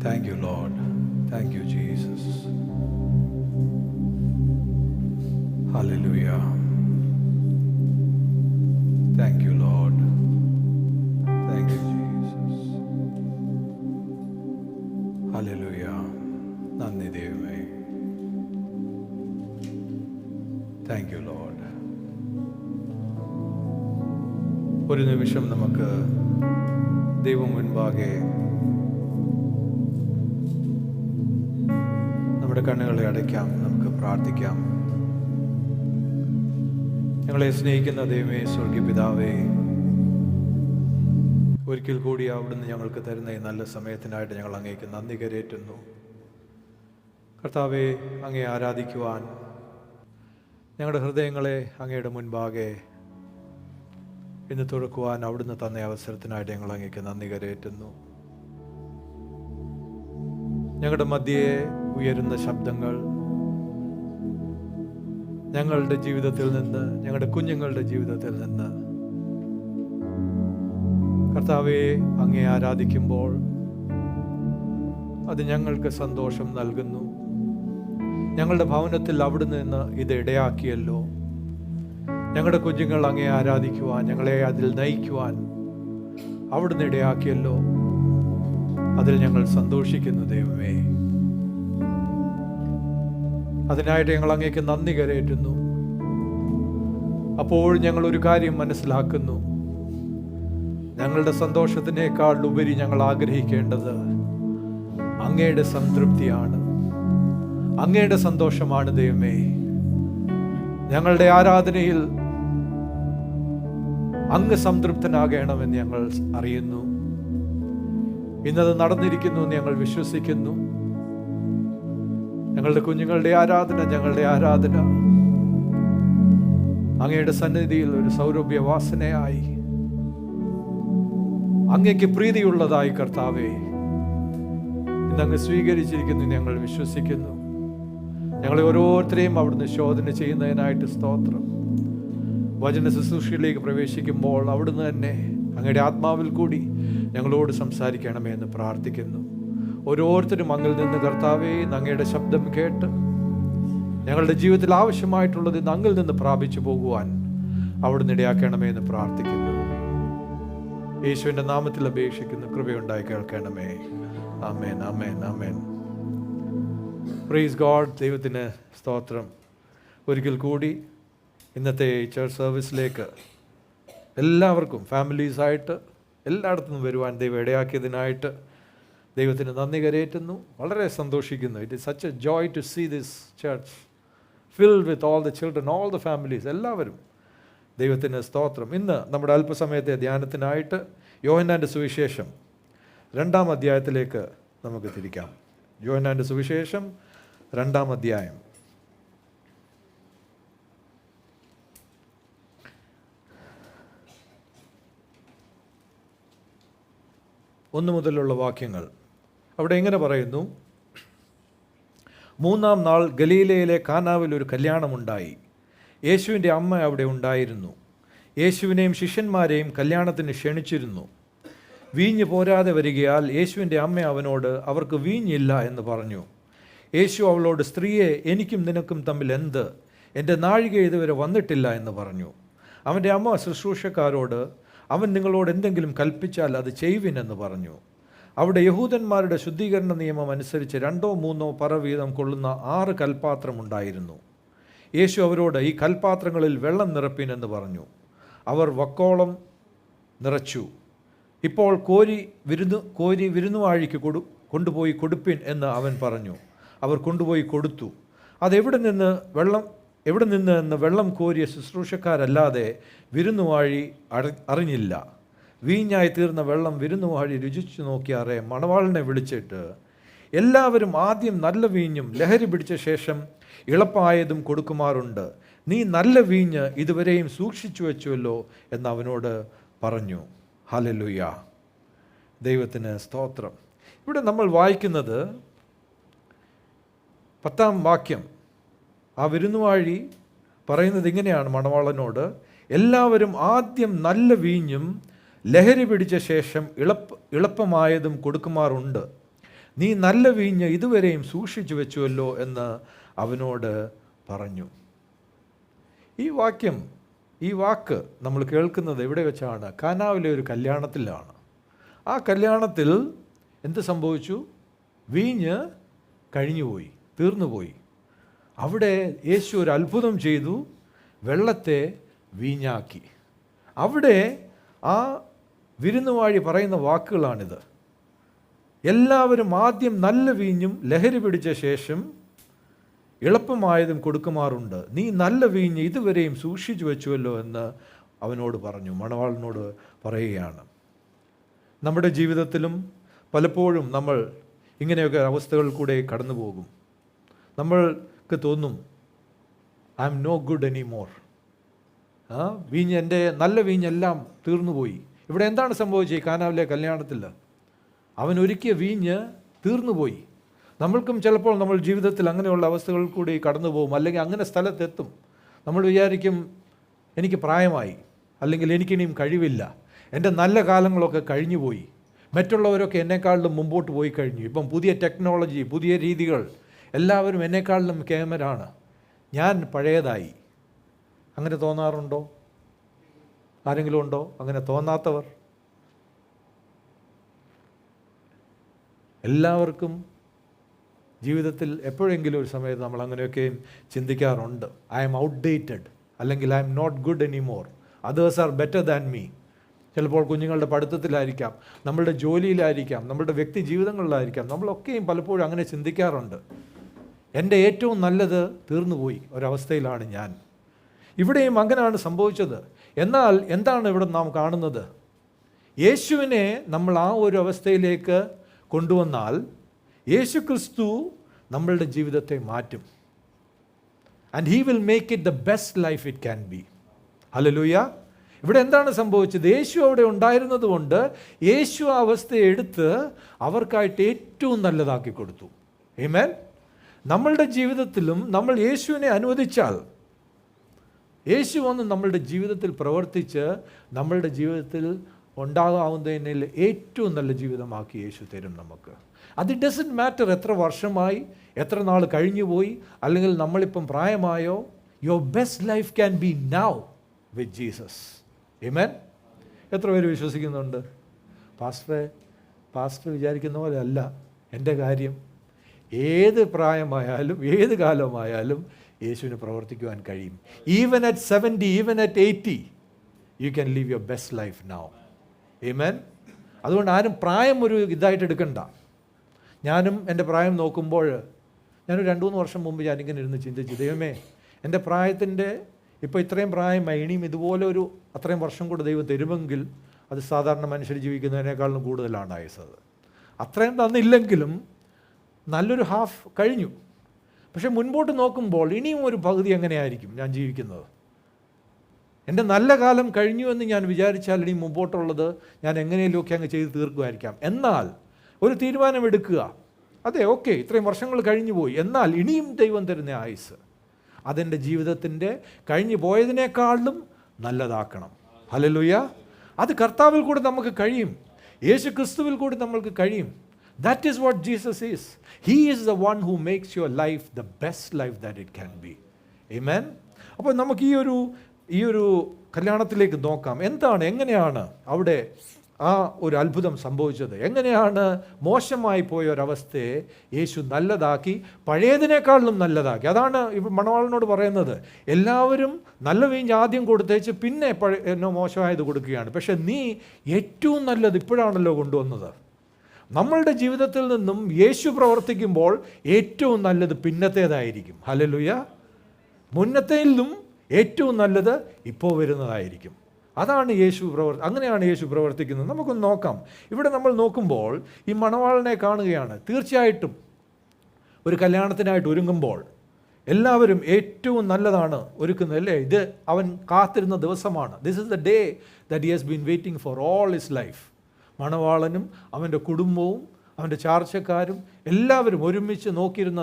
Thank you, Lord. Thank you, Jesus. Hallelujah. Thank you, Lord. Thank you, Jesus. Hallelujah. നന്ദി ദൈവമേ. Thank you, Lord. ഒരു നിമിഷം നമുക്ക് ദൈവം മുൻപാകെ നമ്മുടെ കണ്ണുകളെ അടയ്ക്കാം, നമുക്ക് പ്രാർത്ഥിക്കാം. ഞങ്ങളെ സ്നേഹിക്കുന്ന ദൈവമേ, സ്വർഗീയ പിതാവേ, ഒരിക്കൽ കൂടി അവിടുന്ന് ഞങ്ങൾക്ക് തരുന്ന ഈ നല്ല സമയത്തിനായിട്ട് ഞങ്ങൾ അങ്ങേക്ക് നന്ദി കരേറ്റുന്നു. കർത്താവേ, അങ്ങയെ ആരാധിക്കുവാൻ ഞങ്ങളുടെ ഹൃദയങ്ങളെ അങ്ങയുടെ മുൻപാകെ ഇന്ന് തുറക്കുവാൻ അവിടുന്ന് തന്ന അവസരത്തിനായിട്ട് ഞങ്ങൾ അങ്ങേക്ക് നന്ദി കരേറ്റുന്നു. ഞങ്ങളുടെ മധ്യേ ഉയരുന്ന ശബ്ദങ്ങൾ ഞങ്ങളുടെ ജീവിതത്തിൽ നിന്ന്, ഞങ്ങളുടെ കുഞ്ഞുങ്ങളുടെ ജീവിതത്തിൽ നിന്ന് കർത്താവെ അങ്ങയെ ആരാധിക്കുമ്പോൾ അത് ഞങ്ങൾക്ക് സന്തോഷം നൽകുന്നു. ഞങ്ങളുടെ ഭവനത്തിൽ അവിടുന്ന് നിന്ന് ഇത് ഇടയാക്കിയല്ലോ. ഞങ്ങളുടെ കുഞ്ഞുങ്ങൾ അങ്ങയെ ആരാധിക്കുവാൻ, ഞങ്ങളെ അതിൽ നയിക്കുവാൻ അവിടുന്ന് ഇടയാക്കിയല്ലോ. അതിൽ ഞങ്ങൾ സന്തോഷിക്കുന്നു ദൈവമേ. അതിനായിട്ട് ഞങ്ങൾ അങ്ങേക്ക് നന്ദി കരേറ്റുന്നു. അപ്പോൾ ഞങ്ങൾ ഒരു കാര്യം മനസ്സിലാക്കുന്നു, ഞങ്ങളുടെ സന്തോഷത്തിനേക്കാൾ ഉപരി ഞങ്ങൾ ആഗ്രഹിക്കേണ്ടത് അങ്ങയുടെ സംതൃപ്തിയാണ്, അങ്ങയുടെ സന്തോഷമാണ് ദൈവമേ. ഞങ്ങളുടെ ആരാധനയിൽ അങ്ങ് സംതൃപ്തനാകണമെന്ന് ഞങ്ങൾ അറിയുന്നു. ഇന്നത് നടന്നിരിക്കുന്നു എന്ന് ഞങ്ങൾ വിശ്വസിക്കുന്നു. ഞങ്ങളുടെ കുഞ്ഞുങ്ങളുടെ ആരാധന, ഞങ്ങളുടെ ആരാധന അങ്ങയുടെ സന്നിധിയിൽ ഒരു സൗരഭ്യവാസനയായി, അങ്ങയ്ക്ക് പ്രീതിയുള്ളതായി കർത്താവേ ഇന്നങ്ങ് സ്വീകരിച്ചിരിക്കുന്നു ഞങ്ങൾ വിശ്വസിക്കുന്നു. ഞങ്ങളെ ഓരോരുത്തരെയും അവിടുന്ന് ശോധന ചെയ്യുന്നതിനായിട്ട് സ്തോത്രം. വചന ശുശ്രൂഷയിലേക്ക് പ്രവേശിക്കുമ്പോൾ അവിടുന്ന് തന്നെ അങ്ങയുടെ ആത്മാവിൽ കൂടി ഞങ്ങളോട് സംസാരിക്കണമേ എന്ന് പ്രാർത്ഥിക്കുന്നു. ഓരോരുത്തരും അങ്ങിൽ നിന്ന് കർത്താവേ അങ്ങയുടെ ശബ്ദം കേട്ട് ഞങ്ങളുടെ ജീവിതത്തിൽ ആവശ്യമായിട്ടുള്ളത് ഇന്ന് അങ്ങിൽ നിന്ന് പ്രാപിച്ചു പോകുവാൻ അവിടുന്ന് ഇടയാക്കണമേ എന്ന് പ്രാർത്ഥിക്കുന്നു. യേശുവിൻ്റെ നാമത്തിൽ അപേക്ഷിക്കുന്നു, കൃപയുണ്ടായി കേൾക്കണമേ. ആമേൻ, ആമേൻ, ആമേൻ. Praise God. ദൈവത്തിന് സ്തോത്രം. ഒരിക്കൽ കൂടി ഇന്നത്തെ ചർച്ച് സർവീസിലേക്ക് എല്ലാവർക്കും ഫാമിലീസായിട്ട് എല്ലായിടത്തു നിന്നും വരുവാൻ ദൈവം ഇടയാക്കിയതിനായിട്ട് ദൈവത്തിന് നന്ദി കരേറ്റുന്നു. വളരെ സന്തോഷിക്കുന്നു. It is such a joy to see this church filled with all the children, all the families, എല്ലാവരും. ദൈവത്തിന് സ്തോത്രം. ഇന്ന് നമ്മുടെ അല്പസമയത്തെ ധ്യാനത്തിനായിട്ട് യോഹന്നാൻ്റെ സുവിശേഷം 2-ാം അധ്യായത്തിലേക്ക് നമുക്ക് തിരിക്കാം. യോഹന്നാൻ്റെ സുവിശേഷം 2-ാം അധ്യായം. ഒന്ന് മുതലുള്ള വാക്യങ്ങൾ. അവിടെ ഇങ്ങനെ പറയുന്നു: 3-ാം നാൾ ഗലീലയിലെ കാനാവിൽ ഒരു കല്യാണമുണ്ടായി. യേശുവിൻ്റെ അമ്മ അവിടെ ഉണ്ടായിരുന്നു. യേശുവിനെയും ശിഷ്യന്മാരെയും കല്യാണത്തിന് ക്ഷണിച്ചിരുന്നു. വീഞ്ഞ് പോരാതെ വരികയാൽ യേശുവിൻ്റെ അമ്മ അവനോട്, അവർക്ക് വീഞ്ഞില്ല എന്ന് പറഞ്ഞു. യേശു അവളോട്, സ്ത്രീയെ, എനിക്കും നിനക്കും തമ്മിൽ എന്ത്? എൻ്റെ നാഴിക ഇതുവരെ വന്നിട്ടില്ല എന്ന് പറഞ്ഞു. അവൻ്റെ അമ്മ ശുശ്രൂഷക്കാരോട്, അവൻ നിങ്ങളോട് എന്തെങ്കിലും കൽപ്പിച്ചാൽ അത് ചെയ്യുവിനെന്ന് പറഞ്ഞു. അവിടെ യഹൂദന്മാരുടെ ശുദ്ധീകരണ നിയമം അനുസരിച്ച് 2-3 പറ വീതം കൊള്ളുന്ന 6 കൽപ്പാത്രമുണ്ടായിരുന്നു. യേശു അവരോട്, ഈ കൽപ്പാത്രങ്ങളിൽ വെള്ളം നിറപ്പിനെന്ന് പറഞ്ഞു. അവർ വക്കോളം നിറച്ചു. ഇപ്പോൾ കോരി വിരുന്നുവാഴിക്ക് കൊണ്ടുപോയി കൊടുപ്പിൻ എന്ന് അവൻ പറഞ്ഞു. അവർ കൊണ്ടുപോയി കൊടുത്തു. അതെവിടെ നിന്ന് എന്ന് വെള്ളം കോരിയ ശുശ്രൂഷക്കാരല്ലാതെ വിരുന്നുവാഴി അറിഞ്ഞില്ല. വീഞ്ഞായി തീർന്ന വെള്ളം വിരുന്നുവാഴി രുചിച്ചു നോക്കിയാറെ മണവാളനെ വിളിച്ചിട്ട്, എല്ലാവരും ആദ്യം നല്ല വീഞ്ഞും ലഹരി പിടിച്ച ശേഷം ഇളപ്പായതും കൊടുക്കുമാറുണ്ട്. നീ നല്ല വീഞ്ഞ് ഇതുവരെയും സൂക്ഷിച്ചു വെച്ചുവല്ലോ എന്ന് അവനോട് പറഞ്ഞു. ഹല്ലേലൂയ. ദൈവത്തിന് സ്തോത്രം. ഇവിടെ നമ്മൾ വായിക്കുന്നത് 10-ാം വാക്യം. ആ വിരുന്നുവാഴി പറയുന്നത് ഇങ്ങനെയാണ് മണവാളനോട്: എല്ലാവരും ആദ്യം നല്ല വീഞ്ഞും ലഹരി പിടിച്ച ശേഷം ഇളപ്പമായതും കൊടുക്കുമാറുണ്ട്. നീ നല്ല വീഞ്ഞ് ഇതുവരെയും സൂക്ഷിച്ചു വെച്ചുവല്ലോ എന്ന് അവനോട് പറഞ്ഞു. ഈ വാക്ക് നമ്മൾ കേൾക്കുന്നത് എവിടെ വെച്ചാണ്? കാനാവിലെ ഒരു കല്യാണത്തിലാണ്. ആ കല്യാണത്തിൽ എന്ത് സംഭവിച്ചു? വീഞ്ഞ് കഴിഞ്ഞുപോയി, തീർന്നുപോയി. അവിടെ യേശു ഒരു അത്ഭുതം ചെയ്തു, വെള്ളത്തെ വീഞ്ഞാക്കി. അവിടെ ആ വിരുന്നുവാഴി പറയുന്ന വാക്കുകളാണിത്. എല്ലാവരും ആദ്യം നല്ല വീഞ്ഞും ലഹരി പിടിച്ച ശേഷം എളുപ്പമായതും കൊടുക്കുമാറുണ്ട്. നീ നല്ല വീഞ്ഞ് ഇതുവരെയും സൂക്ഷിച്ചു വെച്ചുവല്ലോ എന്ന് അവനോട് പറഞ്ഞു, മണവാളനോട് പറയുകയാണ്. നമ്മുടെ ജീവിതത്തിലും പലപ്പോഴും നമ്മൾ ഇങ്ങനെയൊക്കെ അവസ്ഥകളിൽ കൂടെ കടന്നു പോകും. നമ്മൾക്ക് തോന്നും, I'm no good any more. വീഞ്ഞ്, എൻ്റെ നല്ല വീഞ്ഞെല്ലാം തീർന്നുപോയി. ഇവിടെ എന്താണ് സംഭവിച്ചത്? ഈ കാനാവിലെ കല്യാണത്തിൽ അവൻ ഒരുക്കിയ വീഞ്ഞ് തീർന്നുപോയി. നമ്മൾക്കും ചിലപ്പോൾ നമ്മൾ ജീവിതത്തിൽ അങ്ങനെയുള്ള അവസ്ഥകളിൽ കൂടി കടന്നു പോകും, അല്ലെങ്കിൽ അങ്ങനെ സ്ഥലത്തെത്തും. നമ്മൾ വിചാരിക്കും, എനിക്ക് പ്രായമായി, അല്ലെങ്കിൽ എനിക്കിനിയും കഴിവില്ല, എൻ്റെ നല്ല കാലങ്ങളൊക്കെ കഴിഞ്ഞു പോയി, മറ്റുള്ളവരൊക്കെ എന്നെക്കാളിലും മുമ്പോട്ട് പോയി കഴിഞ്ഞു, ഇപ്പം പുതിയ ടെക്നോളജി, പുതിയ രീതികൾ, എല്ലാവരും എന്നെക്കാളിലും കേമരാണ്, ഞാൻ പഴയതായി. അങ്ങനെ തോന്നാറുണ്ടോ? ആരെങ്കിലും ഉണ്ടോ അങ്ങനെ തോന്നാത്തവർ? എല്ലാവർക്കും ജീവിതത്തിൽ എപ്പോഴെങ്കിലും ഒരു സമയത്ത് നമ്മൾ അങ്ങനെയൊക്കെ ചിന്തിക്കാറുണ്ട്. ഐ എം ഔട്ട്ഡേറ്റഡ്, അല്ലെങ്കിൽ I'm not good any more, others are better than me. ചിലപ്പോൾ കുഞ്ഞുങ്ങളുടെ പഠിത്തത്തിലായിരിക്കാം, നമ്മളുടെ ജോലിയിലായിരിക്കാം, നമ്മളുടെ വ്യക്തി ജീവിതങ്ങളിലായിരിക്കാം. നമ്മളൊക്കെയും പലപ്പോഴും അങ്ങനെ ചിന്തിക്കാറുണ്ട്. എൻ്റെ ഏറ്റവും നല്ലത് തീർന്നുപോയി ഒരവസ്ഥയിലാണ് ഞാൻ. ഇവിടെയും അങ്ങനെയാണ് സംഭവിച്ചത്. എന്നാൽ എന്താണ് ഇവിടെ നാം കാണുന്നത്? യേശുവിനെ നമ്മൾ ആ ഒരു അവസ്ഥയിലേക്ക് കൊണ്ടുവന്നാൽ യേശു ക്രിസ്തു നമ്മളുടെ ജീവിതത്തെ മാറ്റും. And he will make it the best life it can be. Hallelujah. ഇവിടെ എന്താണ് സംഭവിച്ചത്? യേശു അവിടെ ഉണ്ടായിരുന്നത് കൊണ്ട് യേശു ആ അവസ്ഥയെ എടുത്ത് അവർക്കായിട്ട് ഏറ്റവും നല്ലതാക്കി കൊടുത്തു. ആമേൻ. നമ്മളുടെ ജീവിതത്തിലും നമ്മൾ യേശുവിനെ അനുവദിച്ചാൽ, യേശു വന്ന് നമ്മളുടെ ജീവിതത്തിൽ പ്രവർത്തിച്ച് നമ്മളുടെ ജീവിതത്തിൽ ഉണ്ടാകാവുന്നതിൽ ഏറ്റവും നല്ല ജീവിതമാക്കി യേശു തരും നമുക്ക്. അത് ഡസൻറ്റ് മാറ്റർ എത്ര വർഷമായി, എത്ര നാൾ കഴിഞ്ഞു പോയി, അല്ലെങ്കിൽ നമ്മളിപ്പം പ്രായമായോ. Your best life can be now with Jesus. ആമേൻ. എത്ര പേര് വിശ്വസിക്കുന്നുണ്ട്? പാസ്റ്റർ വിചാരിക്കുന്ന പോലെ അല്ല എൻ്റെ കാര്യം. ഏത് പ്രായമായാലും ഏത് കാലമായാലും യേശുവിന് പ്രവർത്തിക്കുവാൻ കഴിയും. Even at 70, even at 80, you can live your best life now. ആമേൻ. അതുകൊണ്ട് ആരും പ്രായം ഒരു ഇതായിട്ട് എടുക്കണ്ട. ഞാനും എൻ്റെ പ്രായം നോക്കുമ്പോൾ, ഞാനൊരു 2-3 വർഷം മുമ്പ് ഞാനിങ്ങനെ ഇരുന്ന് ചിന്തിച്ചു, ദൈവമേ, എൻ്റെ പ്രായത്തിൻ്റെ ഇപ്പോൾ ഇത്രയും പ്രായമായി, ഇനിയും ഇതുപോലെ ഒരു അത്രയും വർഷം കൂടെ ദൈവം തരുമെങ്കിൽ അത് സാധാരണ മനുഷ്യർ ജീവിക്കുന്നതിനേക്കാളും കൂടുതലാണ് ആയുസ്സത്. അത്രയും തന്നില്ലെങ്കിലും നല്ലൊരു ഹാഫ് കഴിഞ്ഞു. പക്ഷെ മുൻപോട്ട് നോക്കുമ്പോൾ ഇനിയും ഒരു പകുതി എങ്ങനെയായിരിക്കും ഞാൻ ജീവിക്കുന്നത്? എൻ്റെ നല്ല കാലം കഴിഞ്ഞു എന്ന് ഞാൻ വിചാരിച്ചാൽ ഇനി മുമ്പോട്ടുള്ളത് ഞാൻ എങ്ങനെയൊക്കെ അങ്ങ് ചെയ്ത് തീർക്കുമായിരിക്കാം. എന്നാൽ ഒരു തീരുമാനമെടുക്കുക, അതെ, ഓക്കെ, ഇത്രയും വർഷങ്ങൾ കഴിഞ്ഞു പോയി, എന്നാൽ ഇനിയും ദൈവം തരുന്ന ആയുസ് അതെൻ്റെ ജീവിതത്തിൻ്റെ കഴിഞ്ഞു പോയതിനേക്കാളും നല്ലതാക്കണം. ഹല്ലേലൂയ. അത് കർത്താവിൽ കൂടെ നമുക്ക് കഴിയും, യേശു ക്രിസ്തുവിൽ കൂടി നമ്മൾക്ക് കഴിയും. That is what Jesus is. He is the one who makes your life the best life that it can be. Amen. അപ്പോൾ നമുക്ക് ഈ ഒരു കല്യാണത്തിലേക്ക് നോക്കാം. എങ്ങനെയാണ് അവിടെ ആ ഒരു അത്ഭുതം സംഭവിച്ചത്? എങ്ങനെയാണ് മോശമായി പോയ ഒരവസ്ഥയെ യേശു നല്ലതാക്കി, പഴയതിനേക്കാളും നല്ലതാക്കി? അതാണ് മണവാളനോട് പറയുന്നത്. എല്ലാവരും നല്ല വീഞ്ഞ് ആദ്യം കൊടുത്തേച്ച് പിന്നെ മോശമായത് കൊടുക്കുകയാണ്. പക്ഷെ നീ ഏറ്റവും നല്ലത് ഇപ്പോഴാണല്ലോ കൊണ്ടുവന്നത്. നമ്മളുടെ ജീവിതത്തിൽ നിന്നും യേശു പ്രവർത്തിക്കുമ്പോൾ ഏറ്റവും നല്ലത് പിന്നത്തേതായിരിക്കും. ഹല്ലേലൂയ. മുന്നത്തേലും ഏറ്റവും നല്ലത് ഇപ്പോൾ വരുന്നതായിരിക്കും. അതാണ് അങ്ങനെയാണ് യേശു പ്രവർത്തിക്കുന്നത്. നമുക്കൊന്ന് നോക്കാം. ഇവിടെ നമ്മൾ നോക്കുമ്പോൾ ഈ മണവാളനെ കാണുകയാണ്. തീർച്ചയായിട്ടും ഒരു കല്യാണത്തിനായിട്ട് ഒരുങ്ങുമ്പോൾ എല്ലാവരും ഏറ്റവും നല്ലതാണ് ഒരുക്കുന്നത്, അല്ലേ? ഇത് അവൻ കാത്തിരുന്ന ദിവസമാണ്. This is the day that he has been waiting for all his life. മണവാളനും അവൻ്റെ കുടുംബവും അവൻ്റെ ചാർച്ചക്കാരും എല്ലാവരും ഒരുമിച്ച് നോക്കിയിരുന്ന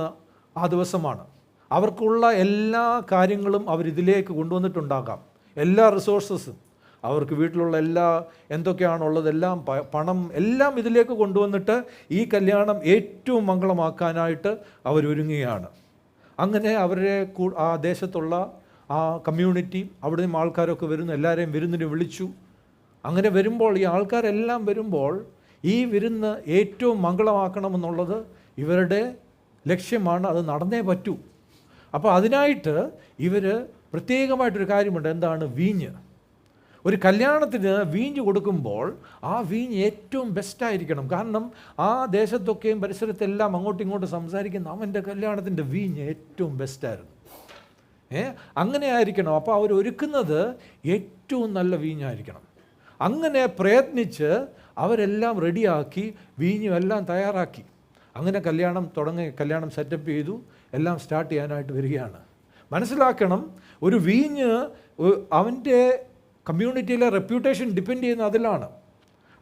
ആ ദിവസമാണ്. അവർക്കുള്ള എല്ലാ കാര്യങ്ങളും അവരിതിലേക്ക് കൊണ്ടുവന്നിട്ടുണ്ടാകാം, എല്ലാ റിസോഴ്സസും. അവർക്ക് വീട്ടിലുള്ള എല്ലാ എന്തൊക്കെയാണുള്ളതെല്ലാം പണം എല്ലാം ഇതിലേക്ക് കൊണ്ടുവന്നിട്ട് ഈ കല്യാണം ഏറ്റവും മംഗളമാക്കാനായിട്ട് അവരൊരുങ്ങുകയാണ്. അങ്ങനെ അവരുടെ ആ ദേശത്തുള്ള ആ കമ്മ്യൂണിറ്റി, അവിടെ നിന്ന് ആൾക്കാരൊക്കെ വരുന്നു, എല്ലാവരെയും വിരുന്നിന് വിളിച്ചു. അങ്ങനെ വരുമ്പോൾ ഈ ആൾക്കാരെല്ലാം വരുമ്പോൾ ഈ വിരുന്ന് ഏറ്റവും മംഗളമാക്കണമെന്നുള്ളത് ഇവരുടെ ലക്ഷ്യമാണ്. അത് നടന്നേ പറ്റൂ. അപ്പോൾ അതിനായിട്ട് ഇവർ പ്രത്യേകമായിട്ടൊരു കാര്യമുണ്ട്. എന്താണ്? വീഞ്ഞ്. ഒരു കല്യാണത്തിന് വീഞ്ഞ് കൊടുക്കുമ്പോൾ ആ വീഞ്ഞ് ഏറ്റവും ബെസ്റ്റായിരിക്കണം. കാരണം ആ ദേശത്തൊക്കെയും പരിസരത്തെല്ലാം അങ്ങോട്ടും ഇങ്ങോട്ടും സംസാരിക്കുന്ന അവൻ്റെ കല്യാണത്തിൻ്റെ വീഞ്ഞ് ഏറ്റവും ബെസ്റ്റായിരുന്നു. അങ്ങനെ ആയിരിക്കണം. അപ്പോൾ അവർ ഒരുക്കുന്നത് ഏറ്റവും നല്ല വീഞ്ഞായിരിക്കണം. അങ്ങനെ പ്രയത്നിച്ച് അവരെല്ലാം റെഡിയാക്കി വീഞ്ഞും എല്ലാം തയ്യാറാക്കി. അങ്ങനെ കല്യാണം സെറ്റപ്പ് ചെയ്തു. എല്ലാം സ്റ്റാർട്ട് ചെയ്യാനായിട്ട് വരികയാണ്. മനസ്സിലാക്കണം, ഒരു വീഞ്ഞ് അവൻ്റെ കമ്മ്യൂണിറ്റിയിലെ റെപ്യൂട്ടേഷൻ ഡിപ്പെൻഡ് ചെയ്യുന്ന അതിലാണ്.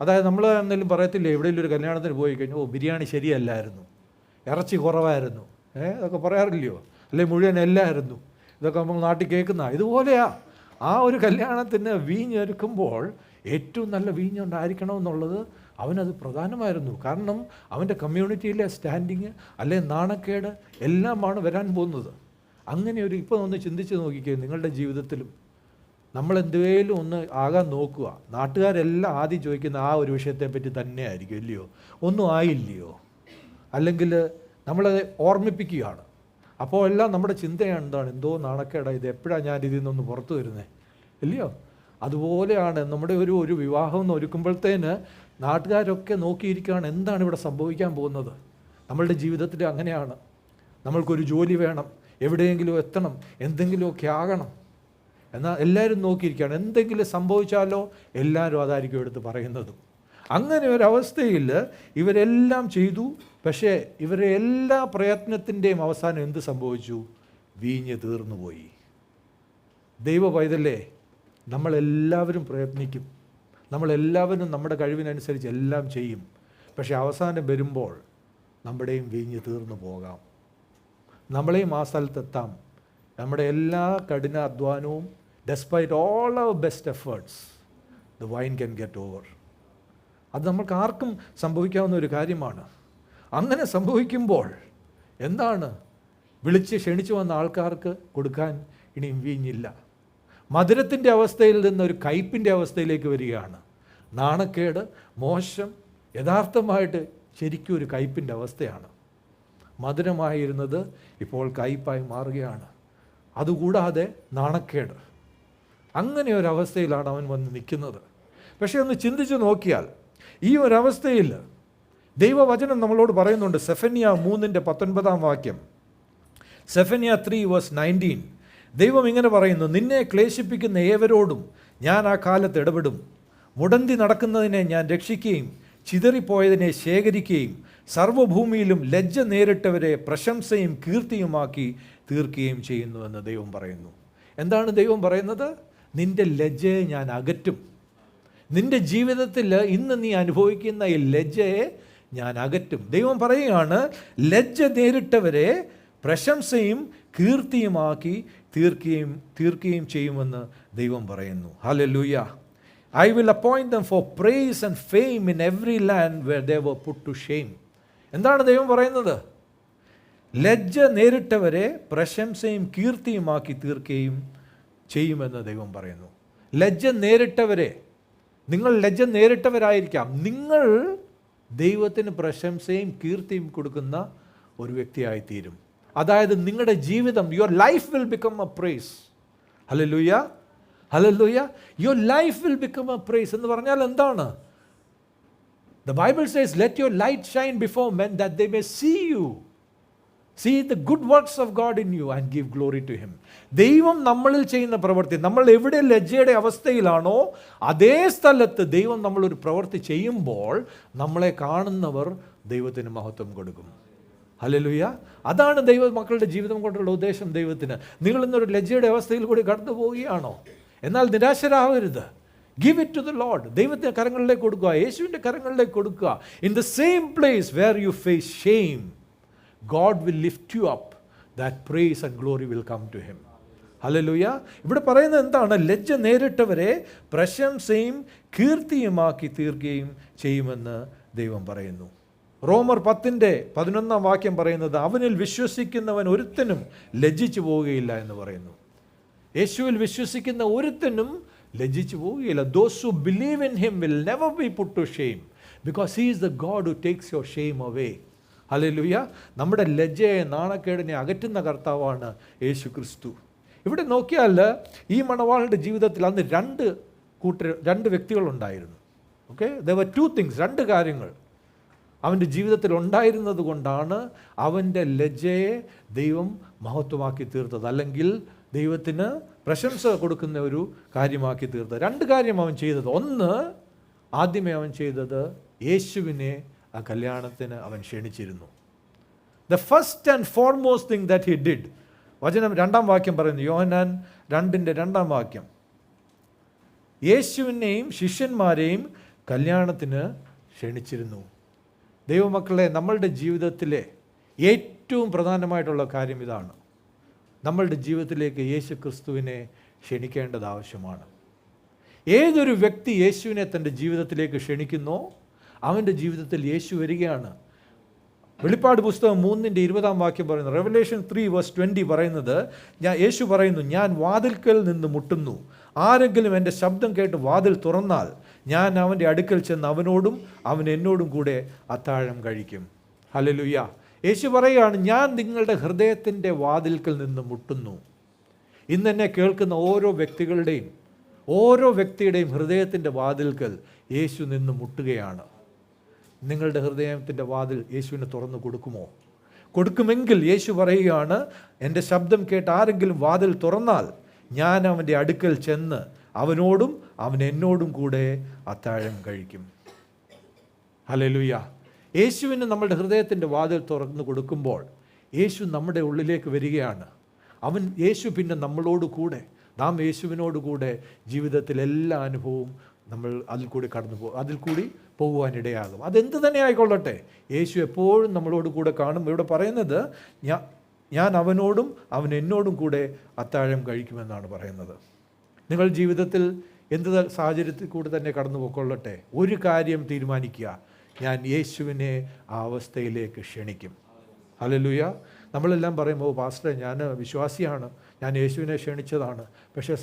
അതായത് നമ്മൾ എന്തെങ്കിലും പറയത്തില്ലേ, എവിടെയെങ്കിലും ഒരു കല്യാണത്തിന് പോയി കഴിഞ്ഞാൽ ബിരിയാണി ശരിയല്ലായിരുന്നു, ഇറച്ചി കുറവായിരുന്നു, അതൊക്കെ പറയാറില്ലയോ, അല്ലെങ്കിൽ മുഴുവൻ എല്ലായിരുന്നു, ഇതൊക്കെ നമ്മൾ നാട്ടിൽ കേൾക്കുന്ന ഇതുപോലെയാ. ആ ഒരു കല്യാണത്തിന് വീഞ്ഞൊരുക്കുമ്പോൾ ഏറ്റവും നല്ല വീഞ്ഞുണ്ടായിരിക്കണമെന്നുള്ളത് അവനത് പ്രധാനമായിരുന്നു. കാരണം അവൻ്റെ കമ്മ്യൂണിറ്റിയിലെ സ്റ്റാൻഡിങ് അല്ലെ നാണക്കേട് എല്ലാമാണ് വരാൻ പോകുന്നത്. അങ്ങനെ ഒരു ഇപ്പോൾ ഒന്ന് ചിന്തിച്ച് നോക്കിക്കേ, നിങ്ങളുടെ ജീവിതത്തിലും നമ്മളെന്തെങ്കിലും ഒന്ന് ആകാൻ നോക്കുക. നാട്ടുകാരെല്ലാം ആദ്യം ചോദിക്കുന്ന ആ ഒരു വിഷയത്തെപ്പറ്റി തന്നെ ആയിരിക്കും, ഇല്ലയോ? ഒന്നും ആയില്ലയോ? അല്ലെങ്കിൽ നമ്മളത് ഓർമ്മിപ്പിക്കുകയാണ്. അപ്പോൾ എല്ലാം നമ്മുടെ ചിന്തയാണ്, എന്താണ്, എന്തോ നാണക്കേടാ, ഇത് എപ്പോഴാണ് ഞാൻ ഇതിൽ നിന്നൊന്ന് പുറത്തു വരുന്നത്, ഇല്ലയോ? അതുപോലെയാണ് നമ്മുടെ ഒരു വിവാഹം എന്ന് ഒരുക്കുമ്പോഴത്തേന് നാട്ടുകാരൊക്കെ നോക്കിയിരിക്കുകയാണ്, എന്താണ് ഇവിടെ സംഭവിക്കാൻ പോകുന്നത്. നമ്മളുടെ ജീവിതത്തിൽ അങ്ങനെയാണ്. നമ്മൾക്കൊരു ജോലി വേണം, എവിടെയെങ്കിലും എത്തണം, എന്തെങ്കിലുമൊക്കെ ആകണം. എന്നാൽ എല്ലാവരും നോക്കിയിരിക്കുകയാണ്. എന്തെങ്കിലും സംഭവിച്ചാലോ എല്ലാവരും അതായിരിക്കും എടുത്ത് പറയുന്നതും. അങ്ങനെ ഒരവസ്ഥയിൽ ഇവരെല്ലാം ചെയ്തു. പക്ഷേ ഇവരെ എല്ലാ പ്രയത്നത്തിൻ്റെയും അവസാനം എന്ത് സംഭവിച്ചു? വീഞ്ഞ് തീർന്നുപോയി. ദൈവ പൈതലേ, നമ്മളെല്ലാവരും പ്രയത്നിക്കും, നമ്മളെല്ലാവരും നമ്മുടെ കഴിവിനനുസരിച്ച് എല്ലാം ചെയ്യും. പക്ഷേ അവസാനം വരുമ്പോൾ നമ്മുടെയും വീഞ്ഞ് തീർന്നു പോകാം. നമ്മളെയും ആ സ്ഥലത്തെത്താം. നമ്മുടെ എല്ലാ കഠിന അധ്വാനവും, despite all our best efforts, the wine can get over. അത് നമുക്ക് ആർക്കും സംഭവിക്കാവുന്ന ഒരു കാര്യമാണ്. അങ്ങനെ സംഭവിക്കുമ്പോൾ എന്താണ്? വിളിച്ച് ക്ഷണിച്ചു വന്ന ആൾക്കാർക്ക് കൊടുക്കാൻ ഇനിയും വീഞ്ഞില്ല. മധുരത്തിൻ്റെ അവസ്ഥയിൽ നിന്നൊരു കയ്പിൻ്റെ അവസ്ഥയിലേക്ക് വരികയാണ്. നാണക്കേട്, മോശം, യഥാർത്ഥമായിട്ട് ശരിക്കും ഒരു കയ്പിൻ്റെ അവസ്ഥയാണ്. മധുരമായിരുന്നത് ഇപ്പോൾ കയ്പായി മാറുകയാണ്. അതുകൂടാതെ നാണക്കേട്. അങ്ങനെ ഒരവസ്ഥയിലാണ് അവൻ വന്ന് നിൽക്കുന്നത്. പക്ഷേ ഒന്ന് ചിന്തിച്ച് നോക്കിയാൽ ഈ ഒരവസ്ഥയിൽ ദൈവവചനം നമ്മളോട് പറയുന്നുണ്ട്. സെഫന്യ 3:19 സെഫന്യ 3:19 ദൈവം ഇങ്ങനെ പറയുന്നു: നിന്നെ ക്ലേശിപ്പിക്കുന്ന ഏവരോടും ഞാൻ ആ കാലത്ത് ഇടപെടും. മുടന്തി നടക്കുന്നതിനെ ഞാൻ രക്ഷിക്കുകയും ചിതറിപ്പോയതിനെ ശേഖരിക്കുകയും സർവ്വഭൂമിയിലും ലജ്ജ നേരിട്ടവരെ പ്രശംസയും കീർത്തിയുമാക്കി തീർക്കുകയും ചെയ്യുന്നുവെന്ന് ദൈവം പറയുന്നു. എന്താണ് ദൈവം പറയുന്നത്? നിൻ്റെ ലജ്ജയെ ഞാൻ അകറ്റും. നിൻ്റെ ജീവിതത്തിൽ ഇന്ന് നീ അനുഭവിക്കുന്ന ഈ ലജ്ജയെ ഞാൻ അകറ്റും. ദൈവം പറയുകയാണ്, ലജ്ജ നേരിട്ടവരെ പ്രശംസയും കീർത്തിയുമാക്കി തീർക്കുകയും ചെയ്യുമെന്ന് ദൈവം പറയുന്നു. Hallelujah. I will appoint them for praise and fame in every land where they were put to shame. എന്താണ് ദൈവം പറയുന്നത്? ലജ്ജ നേരിട്ടവരെ പ്രശംസയും കീർത്തിയുമാക്കി തീർക്കുകയും ചെയ്യുമെന്ന് ദൈവം പറയുന്നു. ലജ്ജ നേരിട്ടവരെ, നിങ്ങൾ ലജ്ജ നേരിട്ടവരായിരിക്കാം. നിങ്ങൾ ദൈവത്തിന് പ്രശംസയും കീർത്തിയും കൊടുക്കുന്ന ഒരു വ്യക്തിയായിത്തീരും. അതായത് നിങ്ങളുടെ ജീവിതം, your life will become a prize. Hallelujah, hallelujah. Your life will become a prize എന്ന് പറഞ്ഞാൽ എന്താണ്? The Bible says, let your light shine before men that they may see you. See the good works of God in you and give glory to him. ദൈവം നമ്മളിൽ ചെയ്യുന്ന പ്രവൃത്തി, നമ്മൾ എവിടെ ലജ്ജയുടെ അവസ്ഥയിലാണോ അതേ സ്ഥലത്ത് ദൈവം നമ്മളൊരു പ്രവൃത്തി ചെയ്യുമ്പോൾ നമ്മളെ കാണുന്നവർ ദൈവത്തിന് മഹത്വം കൊടുക്കും. ഹല്ലേലൂയ. അതാണ് ദൈവ മക്കളുടെ ജീവിതം കൊണ്ടുള്ള ഉദ്ദേശം ദൈവത്തിന്. നിങ്ങൾ ഇന്നൊരു ലജ്ജയുടെ അവസ്ഥയിൽ കൂടി കടന്നു പോവുകയാണോ? എന്നാൽ നിരാശരാകരുത്. Give it to the Lord. ദൈവത്തിൻ്റെ കരങ്ങളിലേക്ക് കൊടുക്കുക, യേശുവിൻ്റെ കരങ്ങളിലേക്ക് കൊടുക്കുക. In the same place where you face shame, God will lift you up. That praise and glory will come to him. Hallelujah. ഇവിടെ പറയുന്നത് എന്താണ്? ലജ്ജ നേരിട്ടവരെ പ്രശംസയും കീർത്തിയുമാക്കി തീർക്കുകയും ചെയ്യുമെന്ന് ദൈവം പറയുന്നു. റോമർ 10:11 പറയുന്നത്, അവനിൽ വിശ്വസിക്കുന്നവൻ ഒരുത്തനും ലജ്ജിച്ചു പോവുകയില്ല എന്ന് പറയുന്നു. യേശുവിൽ വിശ്വസിക്കുന്ന ഒരുത്തനും ലജ്ജിച്ചു പോവുകയില്ല. Those who believe in him will never be put to shame because he is the God who takes your shame away. Hallelujah. നമ്മുടെ ലജ്ജയെ, നാണക്കേടിനെ അകറ്റുന്ന കർത്താവാണ് യേശു ക്രിസ്തു. ഇവിടെ നോക്കിയാൽ ഈ മണവാളന്റെ ജീവിതത്തിൽ അന്ന് രണ്ട് വ്യക്തികളുണ്ടായിരുന്നു. Okay, there were two things, രണ്ട് കാര്യങ്ങൾ അവൻ്റെ ജീവിതത്തിൽ ഉണ്ടായിരുന്നത് കൊണ്ടാണ് അവൻ്റെ ലജ്ജയെ ദൈവം മഹത്വമാക്കി തീർത്തത്, അല്ലെങ്കിൽ ദൈവത്തിന് പ്രശംസ കൊടുക്കുന്ന ഒരു കാര്യമാക്കി തീർത്തത്. രണ്ട് കാര്യം അവൻ ചെയ്തത്. ഒന്ന്, ആദ്യമേ അവൻ ചെയ്തത് യേശുവിനെ ആ കല്യാണത്തിന് അവൻ ക്ഷണിച്ചിരുന്നു. The first and foremost thing that he did. വചനം 2 പറയുന്നു, യോഹന്നാൻ 2:2, യേശുവിനെയും ശിഷ്യന്മാരെയും കല്യാണത്തിന് ക്ഷണിച്ചിരുന്നു. ദൈവമക്കളെ, നമ്മളുടെ ജീവിതത്തിലെ ഏറ്റവും പ്രധാനമായിട്ടുള്ള കാര്യം ഇതാണ്. നമ്മളുടെ ജീവിതത്തിലേക്ക് യേശു ക്രിസ്തുവിനെ ക്ഷണിക്കേണ്ടത് ആവശ്യമാണ്. ഏതൊരു വ്യക്തി യേശുവിനെ തൻ്റെ ജീവിതത്തിലേക്ക് ക്ഷണിക്കുന്നോ അവൻ്റെ ജീവിതത്തിൽ യേശു വരികയാണ്. വെളിപ്പാട് പുസ്തകം 3:20 പറയുന്നു, Revelation 3:20 പറയുന്നത്, യേശു പറയുന്നു, ഞാൻ വാതിൽക്കൽ നിന്ന് മുട്ടുന്നു, ആരെങ്കിലും എൻ്റെ ശബ്ദം കേട്ട് വാതിൽ തുറന്നാൽ ഞാൻ അവൻ്റെ അടുക്കൽ ചെന്ന് അവനോടും അവൻ എന്നോടും കൂടെ അത്താഴം കഴിക്കും. ഹല്ലേലൂയ. യേശു പറയുകയാണ്, ഞാൻ നിങ്ങളുടെ ഹൃദയത്തിൻ്റെ വാതിൽക്കൽ നിന്ന് മുട്ടുന്നു. ഇന്ന് എന്നെ കേൾക്കുന്ന ഓരോ വ്യക്തിയുടെയും ഹൃദയത്തിൻ്റെ വാതിൽക്കൽ യേശു നിന്ന് മുട്ടുകയാണ്. നിങ്ങളുടെ ഹൃദയത്തിൻ്റെ വാതിൽ യേശുവിന് തുറന്നു കൊടുക്കുമോ? കൊടുക്കുമെങ്കിൽ യേശു പറയുകയാണ്, എൻ്റെ ശബ്ദം കേട്ട് ആരെങ്കിലും വാതിൽ തുറന്നാൽ ഞാൻ അവൻ്റെ അടുക്കൽ ചെന്ന് അവനോടും അവൻ എന്നോടും കൂടെ അത്താഴം കഴിക്കും. ഹല്ലേലൂയ. യേശുവിന് നമ്മളുടെ ഹൃദയത്തിൻ്റെ വാതിൽ തുറന്നു കൊടുക്കുമ്പോൾ യേശു നമ്മുടെ ഉള്ളിലേക്ക് വരികയാണ്. യേശു പിന്നെ നമ്മളോട് കൂടെ, നാം യേശുവിനോട് കൂടെ ജീവിതത്തിൽ എല്ലാ അനുഭവവും നമ്മൾ അതിൽ കൂടി പോകുവാനിടയാകും. അതെന്ത് തന്നെ ആയിക്കൊള്ളട്ടെ, യേശു എപ്പോഴും നമ്മളോട് കൂടെ കാണും. ഇവിടെ പറയുന്നത്, ഞാൻ അവനോടും അവൻ എന്നോടും കൂടെ അത്താഴം കഴിക്കുമെന്നാണ് പറയുന്നത്. നിങ്ങൾ ജീവിതത്തിൽ എന്ത് സാഹചര്യത്തിൽ കൂടെ തന്നെ കടന്നു പോയിക്കൊള്ളട്ടെ, ഒരു കാര്യം തീരുമാനിക്കുക, ഞാൻ യേശുവിനെ ആ അവസ്ഥയിലേക്ക് ക്ഷണിക്കും. ഹല്ലേലൂയ. നമ്മളെല്ലാം പറയുമ്പോൾ, പാസ്റ്റർ ഞാൻ വിശ്വാസിയാണ്, ഞാൻ യേശുവിനെ ക്ഷണിച്ചതാണ്. പക്ഷേ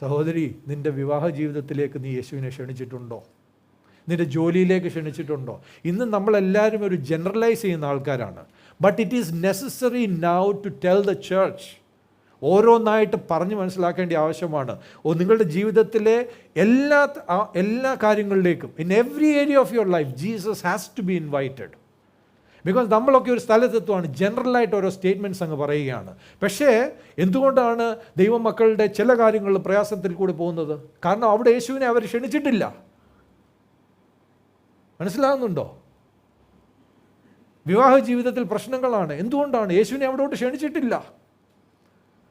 സഹോദരി, നിൻ്റെ വിവാഹ ജീവിതത്തിലേക്ക് നീ യേശുവിനെ ക്ഷണിച്ചിട്ടുണ്ടോ? നിൻ്റെ ജോലിയിലേക്ക് ക്ഷണിച്ചിട്ടുണ്ടോ? ഇന്ന് നമ്മളെല്ലാവരും ഒരു ജനറലൈസ് ചെയ്യുന്ന ആൾക്കാരാണ്. But it is necessary now to tell the church. ഓരോന്നായിട്ട് പറഞ്ഞ് മനസ്സിലാക്കേണ്ട ആവശ്യമാണ്. നിങ്ങളുടെ ജീവിതത്തിലെ എല്ലാ കാര്യങ്ങളിലേക്കും, in every area of your life, Jesus has to be invited. Because നമ്മളൊക്കെ ഒരു സ്ഥലത്തെത്തുവാണ്, ജനറലായിട്ട് ഓരോ സ്റ്റേറ്റ്മെൻറ്റ്സ് അങ്ങ് പറയുകയാണ്. പക്ഷേ എന്തുകൊണ്ടാണ് ദൈവമക്കളുടെ ചില കാര്യങ്ങളിൽ പ്രയാസത്തിൽ കൂടി പോകുന്നത്? കാരണം അവിടെ യേശുവിനെ അവർ ക്ഷണിച്ചിട്ടില്ല. മനസ്സിലാകുന്നുണ്ടോ? വിവാഹ ജീവിതത്തിൽ പ്രശ്നങ്ങളാണ്. എന്തുകൊണ്ടാണ്? യേശുവിനെ അവിടോട്ട് ക്ഷണിച്ചിട്ടില്ല.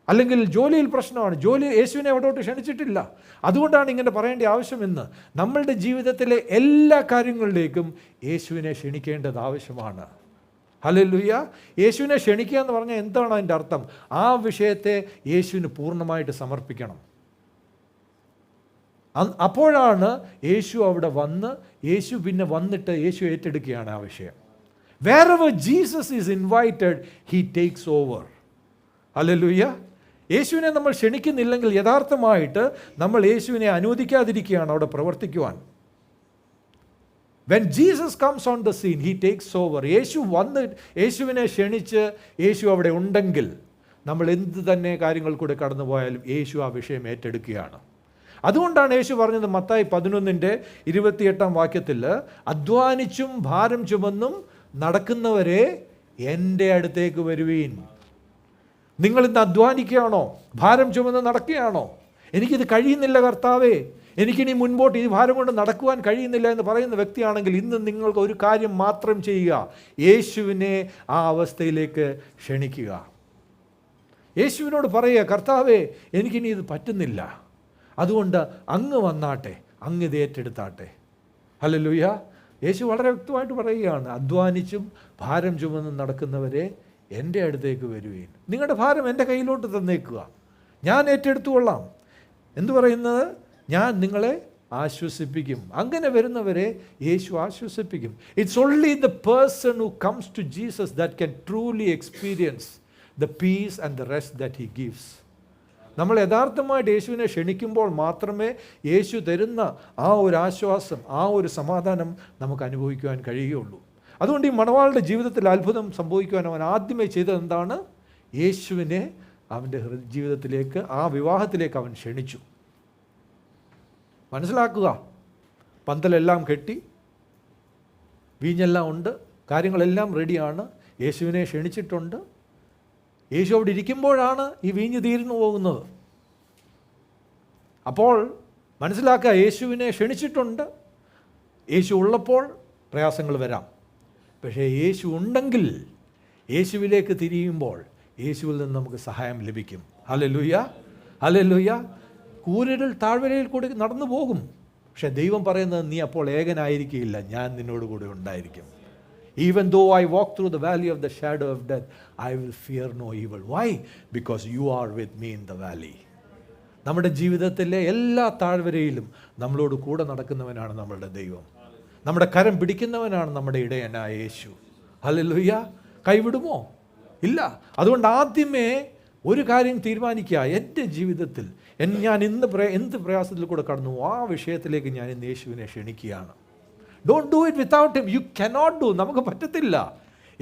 അല്ലെങ്കിൽ ജോലിയിൽ പ്രശ്നമാണ്, യേശുവിനെ അവിടോട്ട് ക്ഷണിച്ചിട്ടില്ല. അതുകൊണ്ടാണ് ഇങ്ങനെ പറയേണ്ട ആവശ്യമെന്ന്. നമ്മളുടെ ജീവിതത്തിലെ എല്ലാ കാര്യങ്ങളിലേക്കും യേശുവിനെ ക്ഷണിക്കേണ്ടത് ആവശ്യമാണ്. ഹല്ലേലൂയ. യേശുവിനെ ക്ഷണിക്കുക എന്ന് പറഞ്ഞാൽ എന്താണ് അതിൻ്റെ അർത്ഥം? ആ വിഷയത്തെ യേശുവിന് പൂർണ്ണമായിട്ട് സമർപ്പിക്കണം. അപ്പോഴാണ് യേശു അവിടെ യേശു പിന്നെ വന്നിട്ട് യേശു ഏറ്റെടുക്കുകയാണ് ആ വിഷയം. Wherever Jesus is invited, he takes over. Hallelujah. യേശുവിനെ നമ്മൾ ക്ഷണിക്കുന്നില്ലെങ്കിൽ യഥാർത്ഥമായിട്ട് നമ്മൾ യേശുവിനെ അനുവദിക്കാതിരിക്കുകയാണ് അവിടെ പ്രവർത്തിക്കുവാൻ. When Jesus comes on the scene, he takes over. യേശുവിനെ ക്ഷണിച്ച് യേശു അവിടെ ഉണ്ടെങ്കിൽ നമ്മൾ എന്ത് തന്നെ കാര്യങ്ങൾ കൂടെ കടന്നു പോയാലും യേശു ആ വിഷയം ഏറ്റെടുക്കുകയാണ്. അതുകൊണ്ടാണ് യേശു പറഞ്ഞത് മത്തായി 11:28 അധ്വാനിച്ചും ഭാരം ചുമന്നും നടക്കുന്നവരെ എൻ്റെ അടുത്തേക്ക് വരുവീൻ. നിങ്ങൾ ഇന്ന് അധ്വാനിക്കുകയാണോ? ഭാരം ചുമന്ന് നടക്കുകയാണോ? എനിക്കിത് കഴിയുന്നില്ല കർത്താവേ, എനിക്കിനി മുൻപോട്ട് ഈ ഭാരം കൊണ്ട് നടക്കുവാൻ കഴിയുന്നില്ല എന്ന് പറയുന്ന വ്യക്തിയാണെങ്കിൽ ഇന്ന് നിങ്ങൾക്ക് ഒരു കാര്യം മാത്രം ചെയ്യുക, യേശുവിനെ ആ അവസ്ഥയിലേക്ക് ക്ഷണിക്കുക. യേശുവിനോട് പറയുക, കർത്താവേ എനിക്കിനി ഇത് പറ്റുന്നില്ല, അതുകൊണ്ട് അങ്ങ് വന്നാട്ടെ, അങ്ങ് ഇത് ഏറ്റെടുത്താട്ടെ. ഹല്ലേലൂയ. യേശു വളരെ വ്യക്തമായിട്ട് പറയുകയാണ്, അധ്വാനിച്ചും ഭാരം ചുമന്ന് നടക്കുന്നവരെ എൻ്റെ അടുത്തേക്ക് വരുവീൻ. നിങ്ങളുടെ ഭാരം എൻ്റെ കയ്യിലോട്ട് തന്നേക്കുക. ഞാൻ ഏറ്റെടുത്തുകൊള്ളാം. എന്തു പറയുന്നത്? ഞാൻ നിങ്ങളെ ആശ്വസിപ്പിക്കും. അങ്ങനെ വരുന്നവരെ യേശു ആശ്വസിപ്പിക്കും. It's only the person who comes to Jesus that can truly experience the peace and the rest that he gives. നമ്മൾ യഥാർത്ഥമായിട്ട് യേശുവിനെ ക്ഷണിക്കുമ്പോൾ മാത്രമേ യേശു തരുന്ന ആ ഒരു ആശ്വാസം, ആ ഒരു സമാധാനം നമുക്ക് അനുഭവിക്കുവാൻ കഴിയുകയുള്ളൂ. അതുകൊണ്ട് ഈ മണവാളുടെ ജീവിതത്തിൽ അത്ഭുതം സംഭവിക്കുവാൻ അവൻ ആദ്യമേ ചെയ്തത് എന്താണ്? യേശുവിനെ അവൻ്റെ ജീവിതത്തിലേക്ക്, ആ വിവാഹത്തിലേക്ക് അവൻ ക്ഷണിച്ചു. മനസ്സിലാക്കുക, പന്തലെല്ലാം കെട്ടി, വീഞ്ഞെല്ലാം ഉണ്ട്, കാര്യങ്ങളെല്ലാം റെഡിയാണ്, യേശുവിനെ ക്ഷണിച്ചിട്ടുണ്ട്. യേശു അവിടെ ഇരിക്കുമ്പോഴാണ് ഈ വീഞ്ഞ് തീർന്നു പോകുന്നത്. അപ്പോൾ മനസ്സിലാക്കുക, യേശുവിനെ ക്ഷണിച്ചിട്ടുണ്ട്. യേശു ഉള്ളപ്പോൾ പ്രയാസങ്ങൾ വരാം. പക്ഷേ യേശു ഉണ്ടെങ്കിൽ, യേശുവിലേക്ക് തിരിയുമ്പോൾ യേശുവിൽ നിന്ന് നമുക്ക് സഹായം ലഭിക്കും. ഹല്ലേലൂയ, ഹല്ലേലൂയ. കൂരിരുൾ താഴ്വരയിൽ കൂടി നടന്നു പോകും. പക്ഷേ ദൈവം പറയുന്നത്, നീ അപ്പോൾ ഏകനായിരിക്കില്ല, ഞാൻ നിന്നോട് കൂടെ ഉണ്ടായിരിക്കും. Even though I walk through the valley of the shadow of death, I will fear no evil. Why? Because you are with me in the valley. നമ്മുടെ ജീവിതത്തിലെ എല്ലാ താഴ്വരയിലും നമ്മളോട് കൂടെ നടക്കുന്നവനാണ് നമ്മളുടെ ദൈവം. നമ്മുടെ കരം പിടിക്കുന്നവനാണ് നമ്മുടെ ഇടയനായ യേശു. ഹല്ലേലൂയ. കൈവിടുമോ? ഇല്ല. അതുകൊണ്ട് ആദ്യമേ ഒരു കാര്യം തീരുമാനിക്കുക, എൻ്റെ ജീവിതത്തിൽ ഞാൻ ഇന്ന് എന്ത് പ്രയാസത്തിൽ കൂടെ കടന്നു, ആ വിഷയത്തിലേക്ക് ഞാൻ ഇന്ന് യേശുവിനെ ക്ഷണിക്കുകയാണ്. Don't do it without him. You cannot do. നമുക്ക് പറ്റത്തില്ല.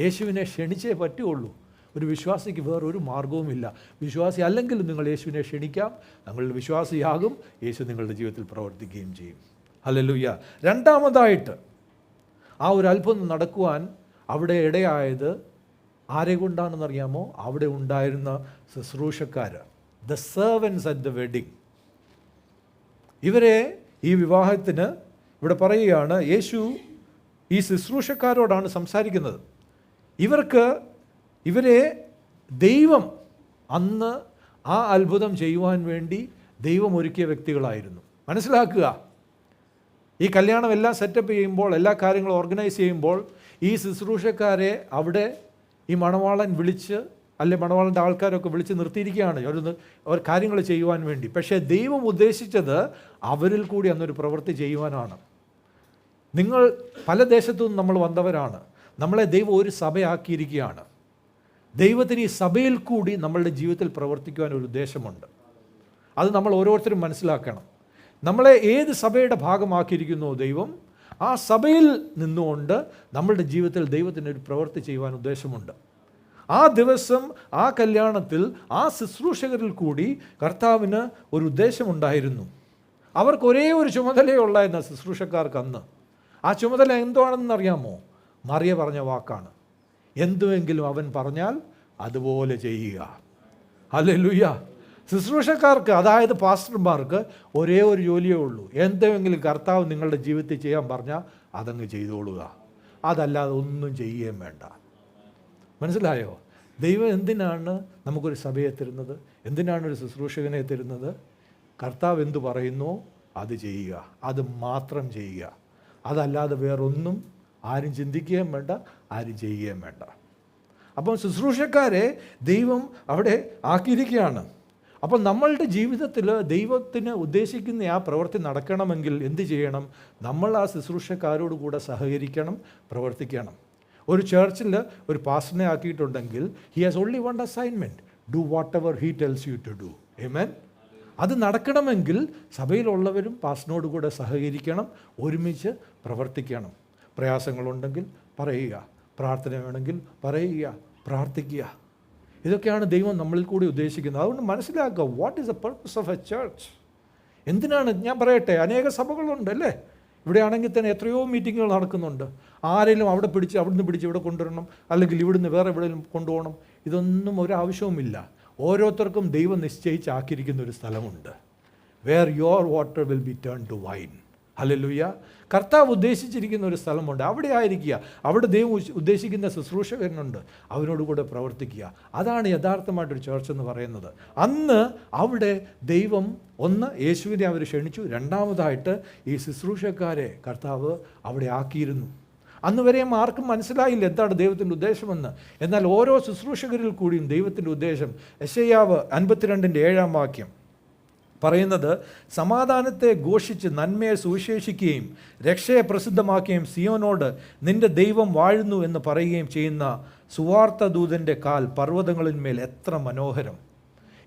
യേശുവിനെ ക്ഷണിച്ചേ പറ്റുള്ളൂ. ഒരു വിശ്വാസിക്ക് വേറൊരു മാർഗവുമില്ല. വിശ്വാസി അല്ലെങ്കിലും നിങ്ങൾ യേശുവിനെ ക്ഷണിക്കാം. നിങ്ങൾ വിശ്വാസിയാകും, യേശു നിങ്ങളുടെ ജീവിതത്തിൽ പ്രവർത്തിക്കുകയും ചെയ്യും. ഹല്ലേലൂയ. രണ്ടാമതായിട്ട് ആ ഒരു അത്ഭുതം നടക്കുവാൻ അവിടെ ഇടയായത് ആരെ കൊണ്ടാണെന്നറിയാമോ? അവിടെ ഉണ്ടായിരുന്ന ശുശ്രൂഷക്കാർ, the servants at the wedding. ഇവരെ ഈ വിവാഹത്തിന് ഇവിടെ പറയുകയാണ്, യേശു ഈ ശുശ്രൂഷക്കാരോടാണ് സംസാരിക്കുന്നത്. ഇവരെ ദൈവം അന്ന് ആ അത്ഭുതം ചെയ്യുവാൻ വേണ്ടി ദൈവം ഒരുക്കിയ വ്യക്തികളായിരുന്നു. മനസ്സിലാക്കുക, ഈ കല്യാണം എല്ലാം സെറ്റപ്പ് ചെയ്യുമ്പോൾ, എല്ലാ കാര്യങ്ങളും ഓർഗനൈസ് ചെയ്യുമ്പോൾ ഈ ശുശ്രൂഷക്കാരെ അവിടെ ഈ മണവാളൻ വിളിച്ച്, അല്ലെ മണവാളൻ്റെ ആൾക്കാരൊക്കെ വിളിച്ച് നിർത്തിയിരിക്കുകയാണ് ഒരു കാര്യങ്ങൾ ചെയ്യുവാൻ വേണ്ടി. പക്ഷേ ദൈവം ഉദ്ദേശിച്ചത് അവരിൽ കൂടി അന്നൊരു പ്രവൃത്തി ചെയ്യുവാനാണ്. നിങ്ങൾ പല ദേശത്തു നിന്നും നമ്മൾ വന്നവരാണ്. നമ്മളെ ദൈവം ഒരു സഭയാക്കിയിരിക്കുകയാണ്. ദൈവത്തിന് ഈ സഭയിൽ കൂടി നമ്മളുടെ ജീവിതത്തിൽ പ്രവർത്തിക്കുവാൻ ഒരു ഉദ്ദേശമുണ്ട്. അത് നമ്മൾ ഓരോരുത്തരും മനസ്സിലാക്കണം. നമ്മളെ ഏത് സഭയുടെ ഭാഗമാക്കിയിരിക്കുന്നോ ദൈവം, ആ സഭയിൽ നിന്നുകൊണ്ട് നമ്മളുടെ ജീവിതത്തിൽ ദൈവത്തിന് ഒരു പ്രവൃത്തി ചെയ്യുവാൻ ഉദ്ദേശമുണ്ട്. ആ ദിവസം, ആ കല്യാണത്തിൽ, ആ ശുശ്രൂഷകരിൽ കൂടി കർത്താവിന് ഒരു ഉദ്ദേശമുണ്ടായിരുന്നു. അവർക്ക് ഒരേ ഒരു ചുമതലയുള്ളായിരുന്ന ശുശ്രൂഷക്കാർക്ക് അന്ന്. ആ ചുമതല എന്താണെന്നറിയാമോ? മറിയ പറഞ്ഞ വാക്കാണ്, എന്തുവെങ്കിലും അവൻ പറഞ്ഞാൽ അതുപോലെ ചെയ്യുക. ഹല്ലേലൂയ. ശുശ്രൂഷക്കാർക്ക്, അതായത് പാസ്റ്റർമാർക്ക് ഒരേ ഒരു ജോലിയേ ഉള്ളൂ. എന്തെങ്കിലും കർത്താവ് നിങ്ങളുടെ ജീവിതത്തിൽ ചെയ്യാൻ പറഞ്ഞാൽ അതങ്ങ് ചെയ്തോളുക. അതല്ലാതെ ഒന്നും ചെയ്യുകയും വേണ്ട. മനസ്സിലായോ? ദൈവം എന്തിനാണ് നമുക്കൊരു സഭയെ തരുന്നത്? എന്തിനാണ് ഒരു ശുശ്രൂഷകനെ തരുന്നത്? കർത്താവ് എന്തു പറയുന്നോ അത് ചെയ്യുക, അത് മാത്രം ചെയ്യുക. അതല്ലാതെ വേറൊന്നും ആരും ചിന്തിക്കുകയും വേണ്ട, ആരും ചെയ്യുകയും വേണ്ട. അപ്പം ശുശ്രൂഷക്കാരെ ദൈവം അവിടെ ആക്കിയിരിക്കുകയാണ്. അപ്പം നമ്മളുടെ ജീവിതത്തിൽ ദൈവത്തിന് ഉദ്ദേശിക്കുന്ന ആ പ്രവൃത്തി നടക്കണമെങ്കിൽ എന്ത് ചെയ്യണം? നമ്മൾ ആ ശുശ്രൂഷക്കാരോട് കൂടെ സഹകരിക്കണം, പ്രവർത്തിക്കണം. ഒരു ചർച്ചിൽ ഒരു പാസ്റ്ററിനെ ആക്കിയിട്ടുണ്ടെങ്കിൽ he has only one assignment, do whatever he tells you to do. ആമേൻ. അത് നടക്കണമെങ്കിൽ സഭയിലുള്ളവരും പാസ്റ്ററിനോട് കൂടെ സഹകരിക്കണം, ഒരുമിച്ച് പ്രവർത്തിക്കണം. പ്രയാസങ്ങളുണ്ടെങ്കിൽ പറയുക, പ്രാർത്ഥന വേണമെങ്കിൽ പറയുക, പ്രാർത്ഥിക്കുക. ഇതൊക്കെയാണ് ദൈവം നമ്മളിൽ കൂടി ഉദ്ദേശിക്കുന്നത്. അതുകൊണ്ട് മനസ്സിലാക്കുക, what is the purpose of A church. എന്തിനാണ്? ഞാൻ പറയട്ടെ, അനേക സഭകളുണ്ട് അല്ലേ? ഇവിടെ ആണെങ്കിൽ തന്നെ എത്രയോ മീറ്റിങ്ങുകൾ നടക്കുന്നുണ്ട്. ആരെങ്കിലും അവിടെ പിടിച്ച് അവിടുന്ന് പിടിച്ച് ഇവിടെ കൊണ്ടുവരണം, അല്ലെങ്കിൽ ഇവിടുന്ന് വേറെ എവിടെയെങ്കിലും കൊണ്ടുപോകണം. ഇതൊന്നും ഒരാവശ്യവുമില്ല. ഓരോരുത്തർക്കും ദൈവം നിശ്ചയിച്ചാക്കിയിരിക്കുന്ന ഒരു സ്ഥലമുണ്ട്. Where your water will be turn to wine. Hallelujah. കർത്താവ് ഉദ്ദേശിച്ചിരിക്കുന്ന ഒരു സ്ഥലമുണ്ട്, അവിടെ ആയിരിക്കുക. അവിടെ ദൈവം ഉദ്ദേശിക്കുന്ന ശുശ്രൂഷകനുണ്ട്, അവനോട് കൂടെ പ്രവർത്തിക്കുക. അതാണ് യഥാർത്ഥമായിട്ടൊരു ചർച്ച് എന്ന് പറയുന്നത്. അന്ന് അവിടെ ദൈവം ഒന്ന് യേശുവിനെ അവർ ക്ഷണിച്ചു, രണ്ടാമതായിട്ട് ഈ ശുശ്രൂഷക്കാരെ കർത്താവ് അവിടെ ആക്കിയിരുന്നു. അന്ന് വരെയും ആർക്കും മനസ്സിലായില്ല എന്താണ് ദൈവത്തിൻ്റെ ഉദ്ദേശമെന്ന്. എന്നാൽ ഓരോ ശുശ്രൂഷകരിൽ കൂടിയും ദൈവത്തിൻ്റെ ഉദ്ദേശം. യെശയ്യാവ് 52:7 പറയുന്നത്, സമാധാനത്തെ ഘോഷിച്ച് നന്മയെ സുവിശേഷിക്കുകയും രക്ഷയെ പ്രസിദ്ധമാക്കുകയും സിയോനോട് നിന്റെ ദൈവം വാഴുന്നു എന്ന് പറയുകയും ചെയ്യുന്ന സുവാർത്ത ദൂതൻ്റെ കാൽ പർവ്വതങ്ങളിന്മേൽ എത്ര മനോഹരം.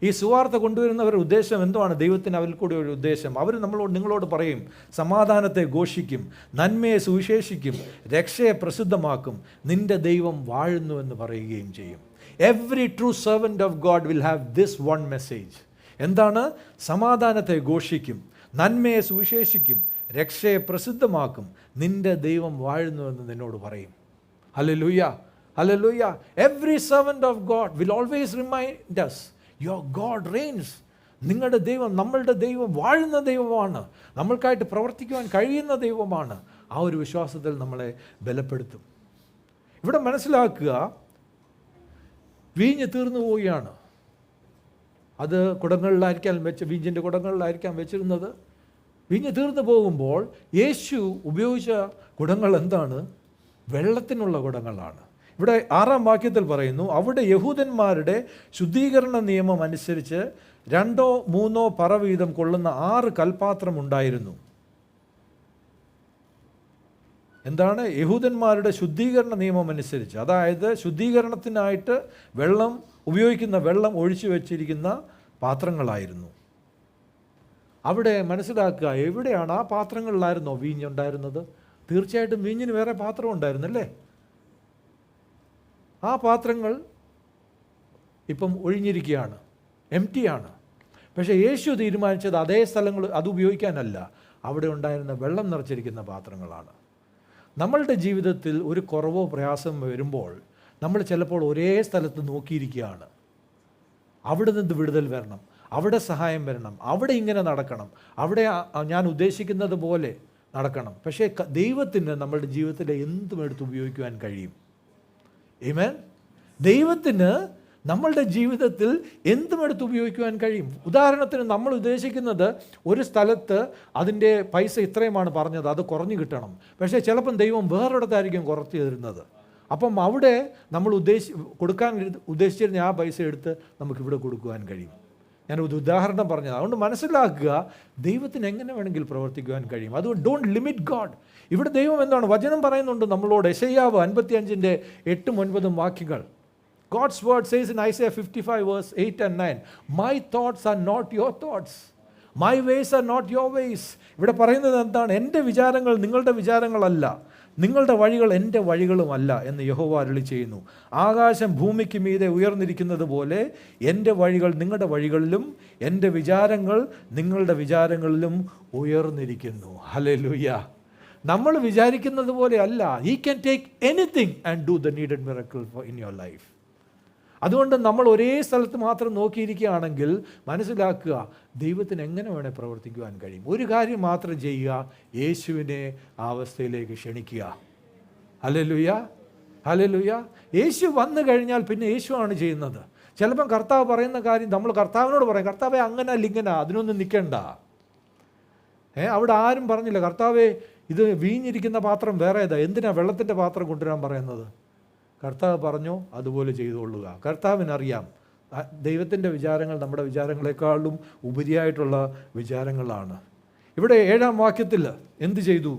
ഈ സുവാർത്ത കൊണ്ടുവരുന്നവരുടെ ഉദ്ദേശം എന്തുവാണ്? ദൈവത്തിന് അവരിൽ കൂടി ഒരു ഉദ്ദേശം. അവർ നിങ്ങളോട് പറയും, സമാധാനത്തെ ഘോഷിക്കും, നന്മയെ സുവിശേഷിക്കും, രക്ഷയെ പ്രസിദ്ധമാക്കും, നിന്റെ ദൈവം വാഴുന്നു എന്ന് പറയുകയും ചെയ്യും. Every true servant of God will have this one message. എന്താണ്? സമാധാനത്തെ ഘോഷിക്കും, നന്മയെ സുവിശേഷിക്കും, രക്ഷയെ പ്രസിദ്ധമാക്കും, നിന്റെ ദൈവം വാഴുന്നു എന്ന് നിന്നോട് പറയും. Hallelujah, hallelujah. Every servant of God will always remind us, your God reigns. നിങ്ങളുടെ ദൈവം, നമ്മളുടെ ദൈവം വാഴുന്ന ദൈവമാണ്, നമ്മൾക്കായിട്ട് പ്രവർത്തിക്കുവാൻ കഴിയുന്ന ദൈവമാണ്. ആ ഒരു വിശ്വാസത്തിൽ നമ്മളെ ബലപ്പെടുത്തും. ഇവിടെ മനസ്സിലാക്കുക, വീഞ്ഞ് തീർന്നു പോവുകയാണ്. അത് കുടങ്ങളിലായിരിക്കാം വീഞ്ഞിൻ്റെ കുടങ്ങളിലായിരിക്കാം വെച്ചിരുന്നത്. വീഞ്ഞ് തീർന്നു പോകുമ്പോൾ യേശു ഉപയോഗിച്ച കുടങ്ങൾ എന്താണ്? വെള്ളത്തിനുള്ള കുടങ്ങളാണ്. ഇവിടെ 6-ാം വാക്യത്തിൽ പറയുന്നു, അവിടെ യഹൂദന്മാരുടെ ശുദ്ധീകരണ നിയമം അനുസരിച്ച് 2-3 പറ വീതം കൊള്ളുന്ന 6 കൽപാത്രം ഉണ്ടായിരുന്നു. എന്താണ്? യഹൂദന്മാരുടെ ശുദ്ധീകരണ നിയമം അനുസരിച്ച്, അതായത് ശുദ്ധീകരണത്തിനായിട്ട് ഉപയോഗിക്കുന്ന വെള്ളം ഒഴിച്ചു വെച്ചിരിക്കുന്ന പാത്രങ്ങളായിരുന്നു. അവിടെ മനസ്സിലാക്കുക, എവിടെയാണ്? ആ പാത്രങ്ങളിലായിരുന്നോ വീഞ്ഞുണ്ടായിരുന്നത്? തീർച്ചയായിട്ടും വീഞ്ഞിന് വേറെ പാത്രം ഉണ്ടായിരുന്നല്ലേ? ആ പാത്രങ്ങൾ ഇപ്പം ഒഴിഞ്ഞിരിക്കുകയാണ്, എംറ്റിയാണ്. പക്ഷേ യേശു തീരുമാനിച്ചത് അതേ സ്ഥലങ്ങൾ അത് ഉപയോഗിക്കാനല്ല, അവിടെ ഉണ്ടായിരുന്ന വെള്ളം നിറച്ചിരിക്കുന്ന പാത്രങ്ങളാണ്. നമ്മളുടെ ജീവിതത്തിൽ ഒരു കുറവോ പ്രയാസം വരുമ്പോൾ നമ്മൾ ചിലപ്പോൾ ഒരേ സ്ഥലത്ത് നോക്കിയിരിക്കുകയാണ്. അവിടെ നിന്ന് വിടുതൽ വരണം, അവിടെ സഹായം വരണം, അവിടെ ഇങ്ങനെ നടക്കണം, അവിടെ ഞാൻ ഉദ്ദേശിക്കുന്നത് പോലെ നടക്കണം. പക്ഷേ ദൈവത്തിന് നമ്മളുടെ ജീവിതത്തിലെ എന്തും എടുത്ത് ഉപയോഗിക്കുവാൻ കഴിയും. ആമേൻ. ദൈവത്തിന് നമ്മളുടെ ജീവിതത്തിൽ എന്തും എടുത്ത് ഉപയോഗിക്കുവാൻ കഴിയും. ഉദാഹരണത്തിന് നമ്മൾ ഉദ്ദേശിക്കുന്നത് ഒരു സ്ഥലത്ത് അതിൻ്റെ പൈസ ഇത്രയുമാണ് പറഞ്ഞത്, അത് കുറഞ്ഞു കിട്ടണം. പക്ഷേ ചിലപ്പം ദൈവം വേറൊരിടത്തായിരിക്കും കുറച്ച് തരുന്നത്. അപ്പം അവിടെ നമ്മൾ കൊടുക്കാൻ ഉദ്ദേശിച്ചിരുന്ന ആ പൈസ എടുത്ത് നമുക്കിവിടെ കൊടുക്കുവാൻ കഴിയും. ഞാനൊരു ഉദാഹരണം പറഞ്ഞത്. അതുകൊണ്ട് മനസ്സിലാക്കുക, ദൈവത്തിന് എങ്ങനെ വേണമെങ്കിൽ പ്രവർത്തിക്കുവാൻ കഴിയും. അതുകൊണ്ട് ഡോണ്ട് ലിമിറ്റ് ഗോഡ്. ഇവിടെ ദൈവം എന്താണ്? വചനം പറയുന്നുണ്ട് നമ്മളോട്. യെശയ്യാവ് 55:8-9 വാക്യങ്ങൾ. God's word says in Isaiah 55:8-9, my thoughts are not your thoughts, my ways are not your ways. ഇവിടെ പറയുന്നത് എന്താണ്? എൻ്റെ വിചാരങ്ങൾ നിങ്ങളുടെ വിചാരങ്ങളല്ല, നിങ്ങളുടെ വഴികൾ എൻ്റെ വഴികളുമല്ല എന്ന് യഹോവ അരുളി ചെയ്യുന്നു. ആകാശം ഭൂമിക്ക് മീതെ ഉയർന്നിരിക്കുന്നത് പോലെ എൻ്റെ വഴികൾ നിങ്ങളുടെ വഴികളിലും എൻ്റെ വിചാരങ്ങൾ നിങ്ങളുടെ വിചാരങ്ങളിലും ഉയർന്നിരിക്കുന്നു. ഹല്ലേലൂയ. നമ്മൾ വിചാരിക്കുന്നത് പോലെ അല്ല. He can take anything and do the needed miracle in your life. അതുകൊണ്ട് നമ്മൾ ഒരേ സ്ഥലത്ത് മാത്രം നോക്കിയിരിക്കുകയാണെങ്കിൽ മനസ്സിലാക്കുക, ദൈവത്തിന് എങ്ങനെ വേണേൽ പ്രവർത്തിക്കുവാൻ കഴിയും. ഒരു കാര്യം മാത്രം ചെയ്യുക, യേശുവിനെ ആ അവസ്ഥയിലേക്ക് ക്ഷണിക്കുക. Hallelujah, hallelujah. യേശു വന്നു കഴിഞ്ഞാൽ പിന്നെ യേശുവാണ് ചെയ്യുന്നത്. ചിലപ്പം കർത്താവ് പറയുന്ന കാര്യം നമ്മൾ കർത്താവിനോട് പറയും, കർത്താവേ അങ്ങനല്ല ഇങ്ങനെ, അതിനൊന്നും നിൽക്കണ്ട. അവിടെ ആരും പറഞ്ഞില്ല, കർത്താവേ ഇത് വീഞ്ഞിരിക്കുന്ന പാത്രം വേറെ ഏതാ, എന്തിനാ വെള്ളത്തിൻ്റെ പാത്രം കൊണ്ടുവരാൻ പറയുന്നത്? കർത്താവ് പറഞ്ഞു, അതുപോലെ ചെയ്തുകൊള്ളുക. കർത്താവിനറിയാം ദൈവത്തിൻ്റെ വിചാരങ്ങൾ നമ്മുടെ വിചാരങ്ങളെക്കാളും ഉപരിയായിട്ടുള്ള വിചാരങ്ങളാണ്. ഇവിടെ 7-ാം വാക്യത്തിൽ എന്ത് ചെയ്തു?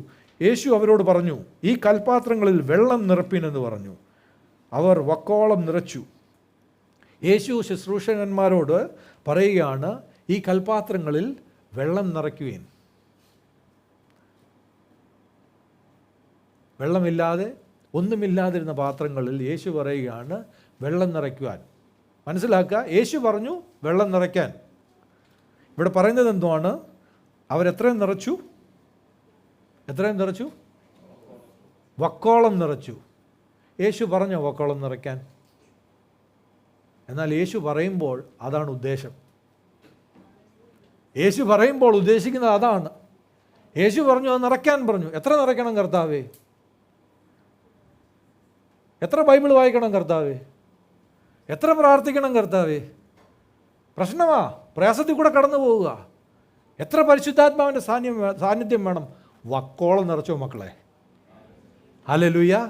യേശു അവരോട് പറഞ്ഞു, ഈ കൽപാത്രങ്ങളിൽ വെള്ളം നിറപ്പിനെന്ന് പറഞ്ഞു. അവർ വക്കോളം നിറച്ചു. യേശു ശുശ്രൂഷകന്മാരോട് പറയുകയാണ്, ഈ കൽപാത്രങ്ങളിൽ വെള്ളം നിറയ്ക്കുവേൻ. വെള്ളമില്ലാതെ ഒന്നുമില്ലാതിരുന്ന പാത്രങ്ങളിൽ യേശു പറയുകയാണ് വെള്ളം നിറയ്ക്കുവാൻ. മനസ്സിലാക്കുക, യേശു പറഞ്ഞു വെള്ളം നിറയ്ക്കാൻ. ഇവിടെ പറയുന്നത് എന്തുവാണ്? അവരെത്രയും നിറച്ചു? എത്രയും നിറച്ചു? വക്കോളം നിറച്ചു. യേശു പറഞ്ഞോ വക്കോളം നിറയ്ക്കാൻ? എന്നാൽ യേശു പറയുമ്പോൾ അതാണ് ഉദ്ദേശം. യേശു പറയുമ്പോൾ ഉദ്ദേശിക്കുന്നത് അതാണ്. യേശു പറഞ്ഞു അത് നിറയ്ക്കാൻ പറഞ്ഞു. എത്ര നിറയ്ക്കണം കർത്താവേ? എത്ര ബൈബിൾ വായിക്കണം കർത്താവേ? എത്ര പ്രാർത്ഥിക്കണം കർത്താവേ? പ്രശ്നമാ, പ്രയാസത്തിൽ കൂടെ കടന്നു പോവുക. എത്ര പരിശുദ്ധാത്മാവിൻ്റെ സാന്നിധ്യം വേണം? വക്കോളം നിറച്ചോ മക്കളെ. Hallelujah.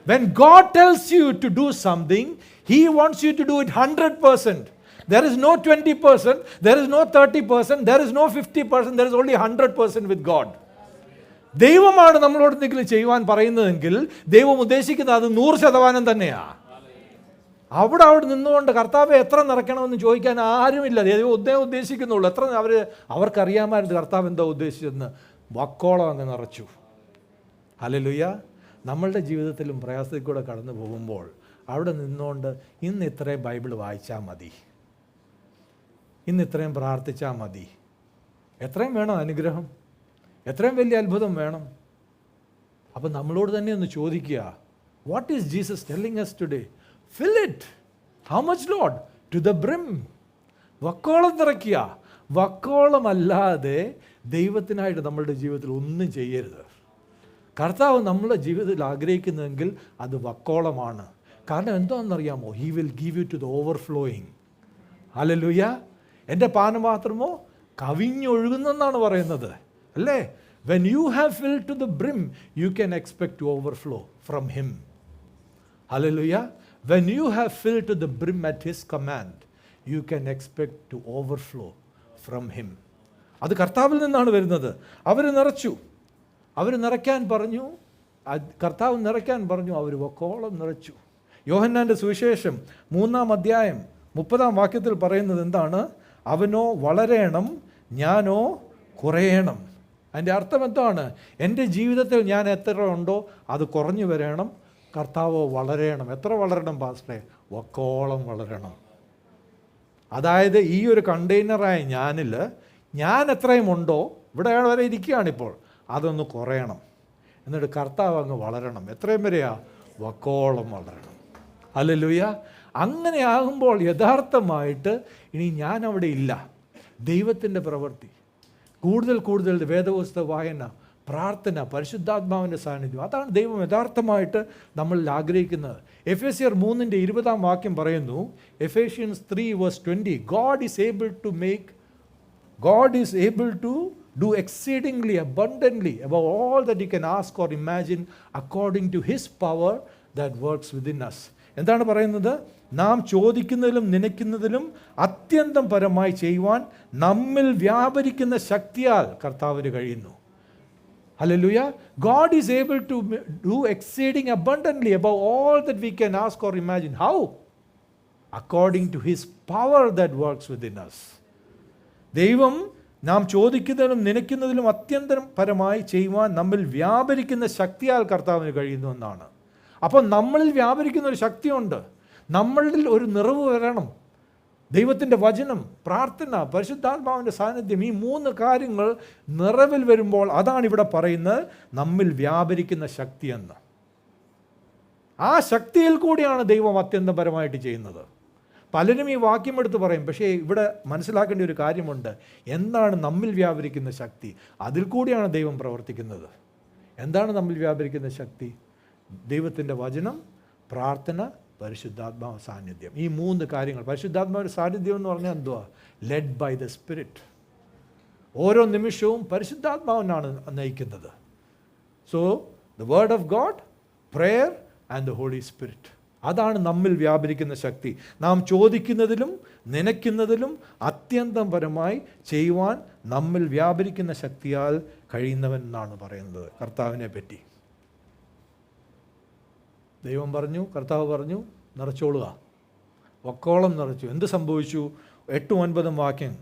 When God tells you to do something, He wants you to do it 100%. There is no 20%, there is no 30%, there is no 50%, there is only 100% with God. ദൈവമാണ് നമ്മളോട് എന്തെങ്കിലും ചെയ്യുവാൻ പറയുന്നതെങ്കിൽ ദൈവം ഉദ്ദേശിക്കുന്നത് അത് 100% തന്നെയാണ്. അവിടെ നിന്നുകൊണ്ട് കർത്താവെ എത്ര നിറയ്ക്കണമെന്ന് ചോദിക്കാൻ ആരുമില്ല. ദൈവം ഉദ്ദേശിക്കുന്നുള്ളൂ. അവർക്കറിയാമായിരുന്നു കർത്താവ് എന്താ ഉദ്ദേശിച്ചതെന്ന്. വക്കോളം അങ്ങ് നിറച്ചു. ഹല്ലേലൂയ. നമ്മളുടെ ജീവിതത്തിലും പ്രയാസത്തിൽ കൂടെ കടന്നു പോകുമ്പോൾ അവിടെ നിന്നുകൊണ്ട് ഇന്ന് ഇത്രയും ബൈബിൾ വായിച്ചാൽ മതി, ഇന്ന് ഇത്രയും പ്രാർത്ഥിച്ചാൽ മതി. എത്രയും വേണം അനുഗ്രഹം, എത്രയും വലിയ അത്ഭുതം വേണം. അപ്പം നമ്മളോട് തന്നെ ഒന്ന് ചോദിക്കുക, what is Jesus telling us today? Fill it. How much, Lord? To the brim. വക്കോളം നിറയ്ക്കുക. വക്കോളമല്ലാതെ ദൈവത്തിനായിട്ട് നമ്മളുടെ ജീവിതത്തിൽ ഒന്നും ചെയ്യരുത്. കർത്താവ് നമ്മുടെ ജീവിതത്തിൽ ആഗ്രഹിക്കുന്നതെങ്കിൽ അത് വക്കോളമാണ്. കാരണം എന്താണെന്നറിയാമോ? He will give you to the overflowing. Hallelujah. എൻ്റെ പാനപാത്രമോ കവിഞ്ഞൊഴുകുന്നെന്നാണ് പറയുന്നത്, അല്ലേ? When you have fill to the brim, you can expect to overflow from him. Hallelujah. When you have fill to the brim at his command, you can expect to overflow from him. അത് കർത്താവിൽ നിന്നാണ് വരുന്നത്. അവർ നിറച്ചു, അവർ നിറയ്ക്കാൻ പറഞ്ഞു, കർത്താവ് നിറയ്ക്കാൻ പറഞ്ഞു, അവർ വക്കോളം നിറച്ചു. യോഹന്നാൻ്റെ സുവിശേഷം 3-ാം അധ്യായം 30-ാം വാക്യത്തിൽ പറയുന്നത് എന്താണ്? അവനോ വളരണം, ഞാനോ കുറയണം. അതിൻ്റെ അർത്ഥം എന്താണ്? എൻ്റെ ജീവിതത്തിൽ ഞാൻ എത്ര ഉണ്ടോ അത് കുറഞ്ഞു വരണം, കർത്താവോ വളരണം. എത്ര വളരണം പാസ്റ്ററെ? വക്കോളം വളരണം. അതായത് ഈ ഒരു കണ്ടെയ്നറായ ഞാൻ എത്രയും ഉണ്ടോ, ഇവിടെ വരെ ഇരിക്കുകയാണിപ്പോൾ, അതൊന്ന് കുറയണം. എന്നിട്ട് കർത്താവ് അങ്ങ് വളരണം. എത്രയും വരെയാ? വക്കോളം വളരണം. ഹല്ലേലൂയ. അങ്ങനെ ആകുമ്പോൾ യഥാർത്ഥമായിട്ട് ഇനി ഞാൻ അവിടെ ഇല്ല. ദൈവത്തിൻ്റെ പ്രവൃത്തി, കൂടുതൽ വേദപുസ്തക വായന, പ്രാർത്ഥന, പരിശുദ്ധാത്മാവിൻ്റെ സാന്നിധ്യം, അതാണ് ദൈവം യഥാർത്ഥമായിട്ട് നമ്മളിൽ ആഗ്രഹിക്കുന്നത്. എഫേസ്യർ 3:20 വാക്യം പറയുന്നു, Ephesians 3:20, God is able to do exceedingly abundantly above all that you can ask or imagine according to his power that works within us. എന്താണ് പറയുന്നത്? നാം ചോദിക്കുന്നതിലും നനയ്ക്കുന്നതിലും അത്യന്തം പരമായി ചെയ്യുവാൻ നമ്മിൽ വ്യാപരിക്കുന്ന ശക്തിയാൽ കർത്താവിന് കഴിയുന്നു. Hallelujah. God is able to do exceeding abundantly above all that we can ask or imagine. How? According to his power that works within us. ദൈവം നാം ചോദിക്കുന്നതിലും നനയ്ക്കുന്നതിലും അത്യന്തം പരമായി ചെയ്യുവാൻ നമ്മിൽ വ്യാപരിക്കുന്ന ശക്തിയാൽ കർത്താവിന് കഴിയുന്നു എന്നാണ്. അപ്പോൾ നമ്മളിൽ വ്യാപരിക്കുന്ന ഒരു ശക്തിയുണ്ട്. നമ്മളിൽ ഒരു നിറവ് വരണം. ദൈവത്തിൻ്റെ വചനം, പ്രാർത്ഥന, പരിശുദ്ധാത്മാവിൻ്റെ സാന്നിധ്യം, ഈ 3 കാര്യങ്ങൾ നിറവിൽ വരുമ്പോൾ അതാണ് ഇവിടെ പറയുന്നത് നമ്മിൽ വ്യാപരിക്കുന്ന ശക്തിയെന്ന്. ആ ശക്തിയിൽ കൂടിയാണ് ദൈവം അത്യന്തപരമായിട്ട് ചെയ്യുന്നത്. പലരും ഈ വാക്യം എടുത്ത് പറയും, പക്ഷേ ഇവിടെ മനസ്സിലാക്കേണ്ട ഒരു കാര്യമുണ്ട്. എന്താണ് നമ്മിൽ വ്യാപരിക്കുന്ന ശക്തി? അതിൽ കൂടിയാണ് ദൈവം പ്രവർത്തിക്കുന്നത്. എന്താണ് നമ്മിൽ വ്യാപരിക്കുന്ന ശക്തി? ദൈവത്തിൻ്റെ വചനം, പ്രാർത്ഥന, പരിശുദ്ധാത്മാവ് സാന്നിധ്യം. ഈ 3 കാര്യങ്ങൾ. പരിശുദ്ധാത്മാവിൻ്റെ സാന്നിധ്യം എന്ന് പറഞ്ഞാൽ എന്തുവാ? Led by the spirit. ഓരോ നിമിഷവും പരിശുദ്ധാത്മാവിനാണ് നയിക്കുന്നത്. So the word of God, prayer and the holy spirit. അതാണ് നമ്മിൽ വ്യാപരിക്കുന്ന ശക്തി. നാം ചോദിക്കുന്നതിലും നനയ്ക്കുന്നതിലും അത്യന്തം പരമായി ചെയ്യുവാൻ നമ്മിൽ വ്യാപരിക്കുന്ന ശക്തിയാൽ കഴിയുന്നവൻ എന്നാണ് പറയുന്നത് കർത്താവിനെ പറ്റി. ദൈവം പറഞ്ഞു, കർത്താവ് പറഞ്ഞു, നിറച്ചോളുക. വക്കോളം നിറച്ചു. എന്ത് സംഭവിച്ചു? 8-9 വാക്യം.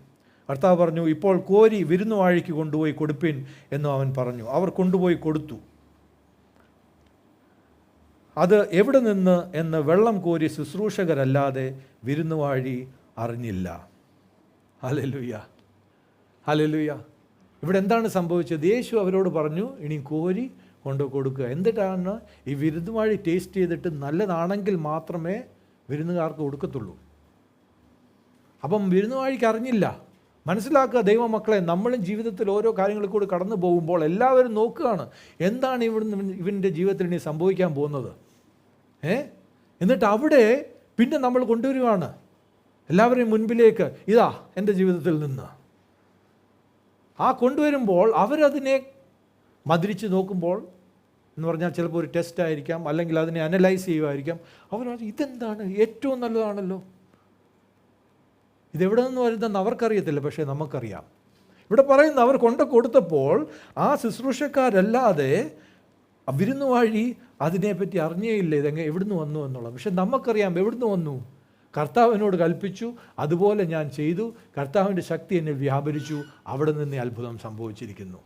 കർത്താവ് പറഞ്ഞു, ഇപ്പോൾ കോരി വിരുന്നുവാഴിക്ക് കൊണ്ടുപോയി കൊടുപ്പിൻ എന്നും അവൻ പറഞ്ഞു. അവർ കൊണ്ടുപോയി കൊടുത്തു. അത് എവിടെ നിന്ന് എന്ന് വെള്ളം കോരി ശുശ്രൂഷകരല്ലാതെ വിരുന്നുവാഴി അറിഞ്ഞില്ല. Hallelujah, hallelujah. ഇവിടെ എന്താണ് സംഭവിച്ചത്? യേശു അവരോട് പറഞ്ഞു, ഇനി കോരി കൊണ്ട് കൊടുക്കുക. എന്നിട്ടാണ് ഈ വിരുന്നുവാഴി ടേസ്റ്റ് ചെയ്തിട്ട് നല്ലതാണെങ്കിൽ മാത്രമേ വിരുന്നുകാർക്ക് കൊടുക്കത്തുള്ളൂ. അപ്പം വിരുന്നുവാഴിക്ക് അറിഞ്ഞില്ല. മനസ്സിലാക്കുക ദൈവമക്കളെ, നമ്മളും ജീവിതത്തിൽ ഓരോ കാര്യങ്ങളിൽ കൂടി കടന്നു പോകുമ്പോൾ എല്ലാവരും നോക്കുകയാണ്, എന്താണ് ഇവൻ്റെ ജീവിതത്തിൽ ഇനി സംഭവിക്കാൻ പോകുന്നത്. എന്നിട്ട് അവിടെ പിന്നെ നമ്മൾ കൊണ്ടുവരികയാണ് എല്ലാവരെയും മുൻപിലേക്ക്. ഇതാ എൻ്റെ ജീവിതത്തിൽ നിന്ന്. ആ കൊണ്ടുവരുമ്പോൾ അവരതിനെ മധുരിച്ച് നോക്കുമ്പോൾ എന്ന് പറഞ്ഞാൽ ചിലപ്പോൾ ഒരു ടെസ്റ്റ് ആയിരിക്കാം, അല്ലെങ്കിൽ അതിനെ അനലൈസ് ചെയ്യുമായിരിക്കാം. അവർ ഇതെന്താണ്, ഏറ്റവും നല്ലതാണല്ലോ, ഇതെവിടെ നിന്ന് വരുന്നതെന്ന് അവർക്കറിയത്തില്ല, പക്ഷേ നമുക്കറിയാം. ഇവിടെ പറയുന്ന അവർ കൊടുത്തപ്പോൾ ആ ശുശ്രൂഷക്കാരല്ലാതെ വിരുന്നുവാഴി അതിനെപ്പറ്റി അറിഞ്ഞേയില്ല, ഇതെങ്ങനെ എവിടുന്ന് വന്നു എന്നുള്ളത്. പക്ഷെ നമുക്കറിയാം എവിടുന്ന് വന്നു. കർത്താവിനോട് കൽപ്പിച്ചു, അതുപോലെ ഞാൻ ചെയ്തു, കർത്താവിൻ്റെ ശക്തി എന്നിൽ വ്യാപരിച്ചു, അവിടെ നിന്ന് അത്ഭുതം സംഭവിച്ചിരിക്കുന്നു.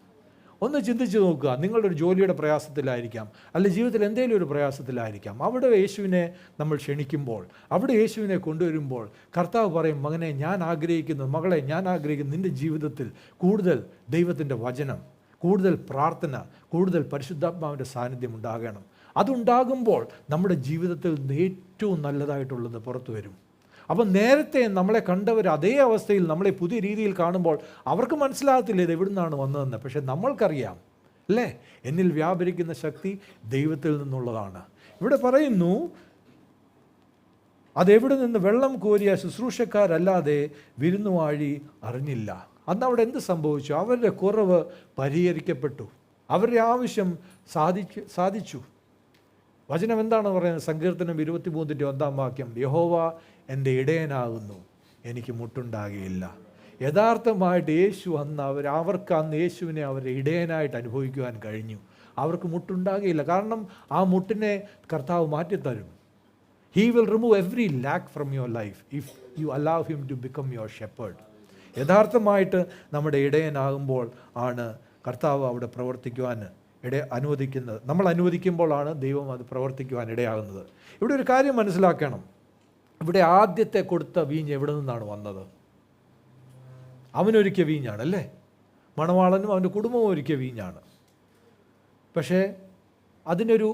ഒന്ന് ചിന്തിച്ച് നോക്കുക. നിങ്ങളുടെ ഒരു ജോലിയുടെ പ്രയാസത്തിലായിരിക്കാം, അല്ലെങ്കിൽ ജീവിതത്തിൽ എന്തെങ്കിലും ഒരു പ്രയാസത്തിലായിരിക്കാം. അവിടെ യേശുവിനെ നമ്മൾ ക്ഷണിക്കുമ്പോൾ, അവിടെ യേശുവിനെ കൊണ്ടുവരുമ്പോൾ കർത്താവ് പറയും, മകനെ ഞാൻ ആഗ്രഹിക്കുന്നു, മകളെ ഞാൻ ആഗ്രഹിക്കുന്നു, നിൻ്റെ ജീവിതത്തിൽ കൂടുതൽ ദൈവത്തിൻ്റെ വചനം, കൂടുതൽ പ്രാർത്ഥന, കൂടുതൽ പരിശുദ്ധാത്മാവിൻ്റെ സാന്നിധ്യം ഉണ്ടാകണം. അതുണ്ടാകുമ്പോൾ നമ്മുടെ ജീവിതത്തിൽ ഏറ്റവും നല്ലതായിട്ടുള്ളത് പുറത്തു വരും. അപ്പം നേരത്തെ നമ്മളെ കണ്ടവർ അതേ അവസ്ഥയിൽ നമ്മളെ പുതിയ രീതിയിൽ കാണുമ്പോൾ അവർക്ക് മനസ്സിലാകത്തില്ല ഇത് എവിടെ നിന്നാണ് വന്നതെന്ന്. പക്ഷെ നമ്മൾക്കറിയാം, അല്ലേ, എന്നിൽ വ്യാപരിക്കുന്ന ശക്തി ദൈവത്തിൽ നിന്നുള്ളതാണ്. ഇവിടെ പറയുന്നു, അതെവിടെ നിന്ന് വെള്ളം കോരിയ ശുശ്രൂഷക്കാരല്ലാതെ വിരുന്നുവാഴി അറിഞ്ഞില്ല. അന്ന് അവിടെ എന്ത് സംഭവിച്ചു? അവരുടെ കുറവ് പരിഹരിക്കപ്പെട്ടു, അവരുടെ ആവശ്യം സാധിച്ചു. വചനം എന്താണ് പറയുന്നത്? സങ്കീർത്തനം 23:1 യഹോവ എൻ്റെ ഇടയനാകുന്നു, എനിക്ക് മുട്ടുണ്ടാകുകയില്ല. യഥാർത്ഥമായിട്ട് യേശു അന്ന് അവർക്ക് അന്ന് യേശുവിനെ അവരുടെ ഇടയനായിട്ട് അനുഭവിക്കുവാൻ കഴിഞ്ഞു. അവർക്ക് മുട്ടുണ്ടാകുകയില്ല. കാരണം ആ മുട്ടിനെ കർത്താവ് മാറ്റിത്തരും. He will remove every lack from your life if you allow him to become your shepherd. യഥാർത്ഥമായിട്ട് നമ്മുടെ ഇടയനാകുമ്പോൾ ആണ് കർത്താവ് അവിടെ പ്രവർത്തിക്കുവാൻ അനുവദിക്കുന്നത്. നമ്മൾ അനുവദിക്കുമ്പോഴാണ് ദൈവം അത് പ്രവർത്തിക്കുവാൻ ഇടയാകുന്നത്. ഇവിടെ ഒരു കാര്യം മനസ്സിലാക്കണം. ഇവിടെ ആദ്യത്തെ കൊടുത്ത വീഞ്ഞ് എവിടെ നിന്നാണ് വന്നത്? അവനൊരുക്കിയ വീഞ്ഞാണ്, അല്ലേ? മണവാളനും അവൻ്റെ കുടുംബവും ഒരുക്കിയ വീഞ്ഞാണ്. പക്ഷേ അതിനൊരു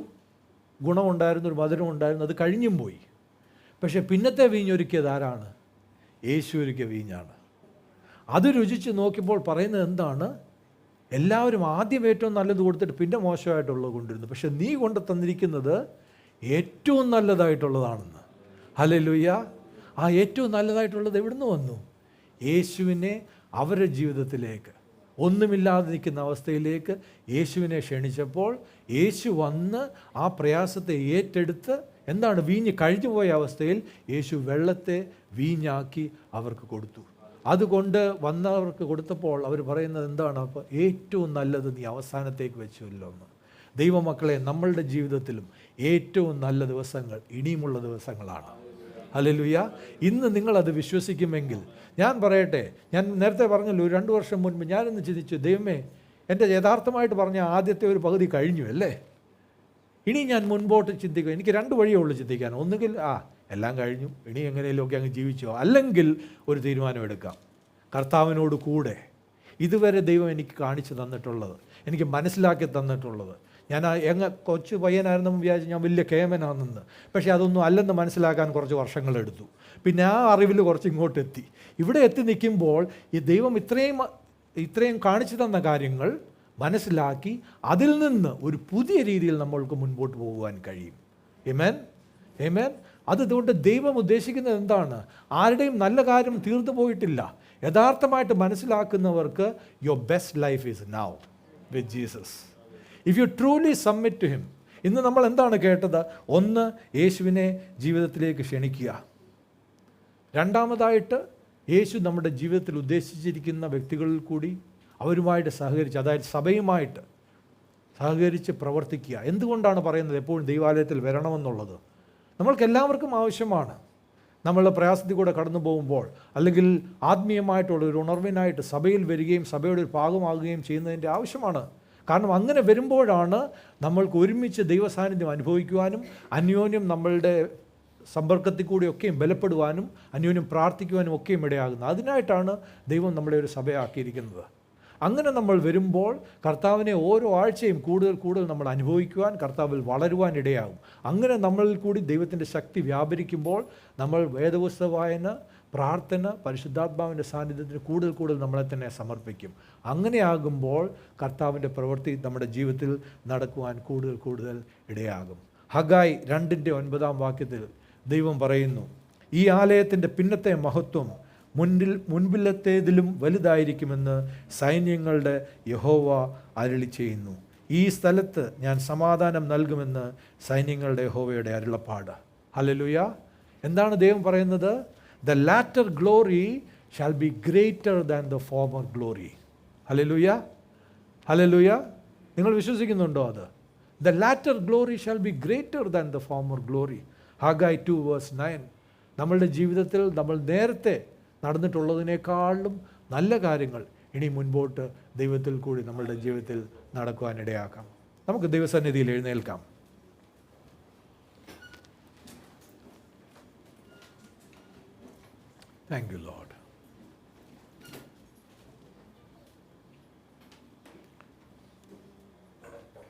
ഗുണമുണ്ടായിരുന്നു, ഒരു മധുരം ഉണ്ടായിരുന്നു, അത് കഴിഞ്ഞും പോയി. പക്ഷേ പിന്നത്തെ വീഞ്ഞൊരുക്കിയത് ആരാണ്? യേശു ഒരുക്കിയ വീഞ്ഞാണ്. അത് രുചിച്ച് നോക്കിയപ്പോൾ പറയുന്നത് എന്താണ്? എല്ലാവരും ആദ്യം ഏറ്റവും നല്ലത് കൊടുത്തിട്ട് പിന്നെ മോശമായിട്ടുള്ളത് കൊണ്ടിരുന്നു. പക്ഷെ നീ കൊണ്ട് തന്നിരിക്കുന്നത് ഏറ്റവും നല്ലതായിട്ടുള്ളതാണെന്ന്. ഹല്ലേലൂയ. ആ ഏറ്റവും നല്ലതായിട്ടുള്ളത് എവിടുന്ന് വന്നു? യേശുവിനെ അവരുടെ ജീവിതത്തിലേക്ക്, ഒന്നുമില്ലാതെ നിൽക്കുന്ന അവസ്ഥയിലേക്ക് യേശുവിനെ ക്ഷണിച്ചപ്പോൾ യേശു വന്ന് ആ പ്രയാസത്തെ ഏറ്റെടുത്ത്, എന്താണ്, വീഞ്ഞ് കഴിഞ്ഞു പോയ അവസ്ഥയിൽ യേശു വെള്ളത്തെ വീഞ്ഞാക്കി അവർക്ക് കൊടുത്തു. അതുകൊണ്ട് വന്നവർക്ക് കൊടുത്തപ്പോൾ അവർ പറയുന്നത് എന്താണ്? അപ്പോൾ ഏറ്റവും നല്ലത് നീ അവസാനത്തേക്ക് വെച്ചുവല്ലോ എന്ന്. ദൈവമക്കളെ, നമ്മളുടെ ജീവിതത്തിലും ഏറ്റവും നല്ല ദിവസങ്ങൾ ഇനിയുമുള്ള ദിവസങ്ങളാണ്. ഹല്ലേലൂയ. ഇന്ന് നിങ്ങളത് വിശ്വസിക്കുമെങ്കിൽ ഞാൻ പറയട്ടെ, ഞാൻ നേരത്തെ പറഞ്ഞല്ലോ, 2 വർഷം മുൻപ് ഞാനിന്ന് ചിന്തിച്ചു, ദൈവമേ, എൻ്റെ യഥാർത്ഥമായിട്ട് പറഞ്ഞ ആദ്യത്തെ ഒരു പകുതി കഴിഞ്ഞു അല്ലേ, ഇനി ഞാൻ മുൻപോട്ട് ചിന്തിക്കും. എനിക്ക് 2 വഴിയേ ഉള്ളൂ ചിന്തിക്കാൻ. ഒന്നുകിൽ എല്ലാം കഴിഞ്ഞു, ഇനി എങ്ങനെയൊക്കെ അങ്ങ് ജീവിച്ചോ, അല്ലെങ്കിൽ ഒരു തീരുമാനമെടുക്കാം. കർത്താവിനോട് കൂടെ ഇതുവരെ ദൈവം എനിക്ക് കാണിച്ചു തന്നിട്ടുള്ളത്, എനിക്ക് മനസ്സിലാക്കി തന്നിട്ടുള്ളത്, ഞാൻ കൊച്ചു പയ്യനായിരുന്നു വിചാരിച്ച് ഞാൻ വലിയ കേമനാണെന്ന്. പക്ഷേ അതൊന്നും അല്ലെന്ന് മനസ്സിലാക്കാൻ കുറച്ച് വർഷങ്ങളെടുത്തു. പിന്നെ ആ അറിവിൽ കുറച്ച് ഇങ്ങോട്ട് എത്തി. ഇവിടെ എത്തി നിൽക്കുമ്പോൾ ഈ ദൈവം ഇത്രയും കാണിച്ചു തന്ന കാര്യങ്ങൾ മനസ്സിലാക്കി അതിൽ നിന്ന് ഒരു പുതിയ രീതിയിൽ നമ്മൾക്ക് മുൻപോട്ട് പോകുവാൻ കഴിയും. ആമേൻ, ആമേൻ. അതുകൊണ്ട് ദൈവം ഉദ്ദേശിക്കുന്നത് എന്താണ്? ആരുടെയും നല്ല കാര്യം തീർന്നു പോയിട്ടില്ല. യഥാർത്ഥമായിട്ട് മനസ്സിലാക്കുന്നവർക്ക് your best life is now with Jesus. If you truly submit to him. ഇന്ന് നമ്മൾ എന്താണ് കേട്ടത്? ഒന്ന്, യേശുവിനെ ജീവിതത്തിലേക്ക് ക്ഷണിക്കുക. രണ്ടാമതായിട്ട്, യേശു നമ്മുടെ ജീവിതത്തിൽ ഉദ്ദേശിച്ചിരിക്കുന്ന വ്യക്തികളിൽ കൂടി അവരുമായിട്ട് സഹകരിച്ച്, അതായത് സഭയുമായിട്ട് സഹകരിച്ച് പ്രവർത്തിക്കുക. എന്തുകൊണ്ടാണ് പറയുന്നത് എപ്പോഴും ദൈവാലയത്തിൽ വരണമെന്നുള്ളത്? നമ്മൾക്കെല്ലാവർക്കും ആവശ്യമാണ്. നമ്മൾ പ്രയാസത്തിൽ കൂടെ കടന്നു പോകുമ്പോൾ, അല്ലെങ്കിൽ ആത്മീയമായിട്ടുള്ള ഒരു ഉണർവിനായിട്ട് സഭയിൽ വരികയും സഭയുടെ ഒരു ഭാഗമാകുകയും ചെയ്യുന്നതിൻ്റെ ആവശ്യമാണ്. കാരണം അങ്ങനെ വരുമ്പോഴാണ് നമ്മൾക്ക് ഒരുമിച്ച് ദൈവസാന്നിധ്യം അനുഭവിക്കുവാനും അന്യോന്യം നമ്മളുടെ സമ്പർക്കത്തിൽ കൂടിയൊക്കെയും ബലപ്പെടുവാനും അന്യോന്യം പ്രാർത്ഥിക്കുവാനും ഒക്കെയും ഇടയാകുന്നത്. അതിനായിട്ടാണ് ദൈവം നമ്മളെ ഒരു സഭയാക്കിയിരിക്കുന്നത്. അങ്ങനെ നമ്മൾ വരുമ്പോൾ കർത്താവിനെ ഓരോ ആഴ്ചയും കൂടുതൽ കൂടുതൽ നമ്മൾ അനുഭവിക്കുവാൻ, കർത്താവിൽ വളരുവാൻ ഇടയാകും. അങ്ങനെ നമ്മളിൽ കൂടി ദൈവത്തിൻ്റെ ശക്തി വ്യാപരിക്കുമ്പോൾ നമ്മൾ വേദപുസ്തക വായന, പ്രാർത്ഥന, പരിശുദ്ധാത്മാവിൻ്റെ സാന്നിധ്യത്തിന് കൂടുതൽ കൂടുതൽ നമ്മളെ തന്നെ സമർപ്പിക്കും. അങ്ങനെയാകുമ്പോൾ കർത്താവിൻ്റെ പ്രവൃത്തി നമ്മുടെ ജീവിതത്തിൽ നടക്കുവാൻ കൂടുതൽ കൂടുതൽ ഇടയാകും. ഹഗായി 2:9 ദൈവം പറയുന്നു, ഈ ആലയത്തിൻ്റെ പിന്നത്തെ മഹത്വം മുൻപിലത്തേതിലും വലുതായിരിക്കുമെന്ന് സൈന്യങ്ങളുടെ യഹോവ അരുളി ചെയ്യുന്നു. ഈ സ്ഥലത്ത് ഞാൻ സമാധാനം നൽകുമെന്ന് സൈന്യങ്ങളുടെ യഹോവയുടെ അരുളപ്പാട്. ഹല്ലേലൂയ. എന്താണ് ദൈവം പറയുന്നത്? The latter glory shall be greater than the former glory. Hallelujah, hallelujah. നിങ്ങൾ വിശ്വസിക്കുന്നുണ്ടോ അത്? The latter glory shall be greater than the former glory. Haggai 2:9. നമ്മളുടെ ജീവിതത്തിൽ നമ്മൾ നേരത്തെ നടന്നിട്ടുള്ളതിനേക്കാളും നല്ല കാര്യങ്ങൾ ഇനി മുൻപോട്ട് ദൈവത്തിൽ കൂടി നമ്മളുടെ ജീവിതത്തിൽ നടക്കുവാനിടയാക്കാം. നമുക്ക് ദൈവസന്നിധിയിൽ എഴുന്നേൽക്കാം. Thank you Lord.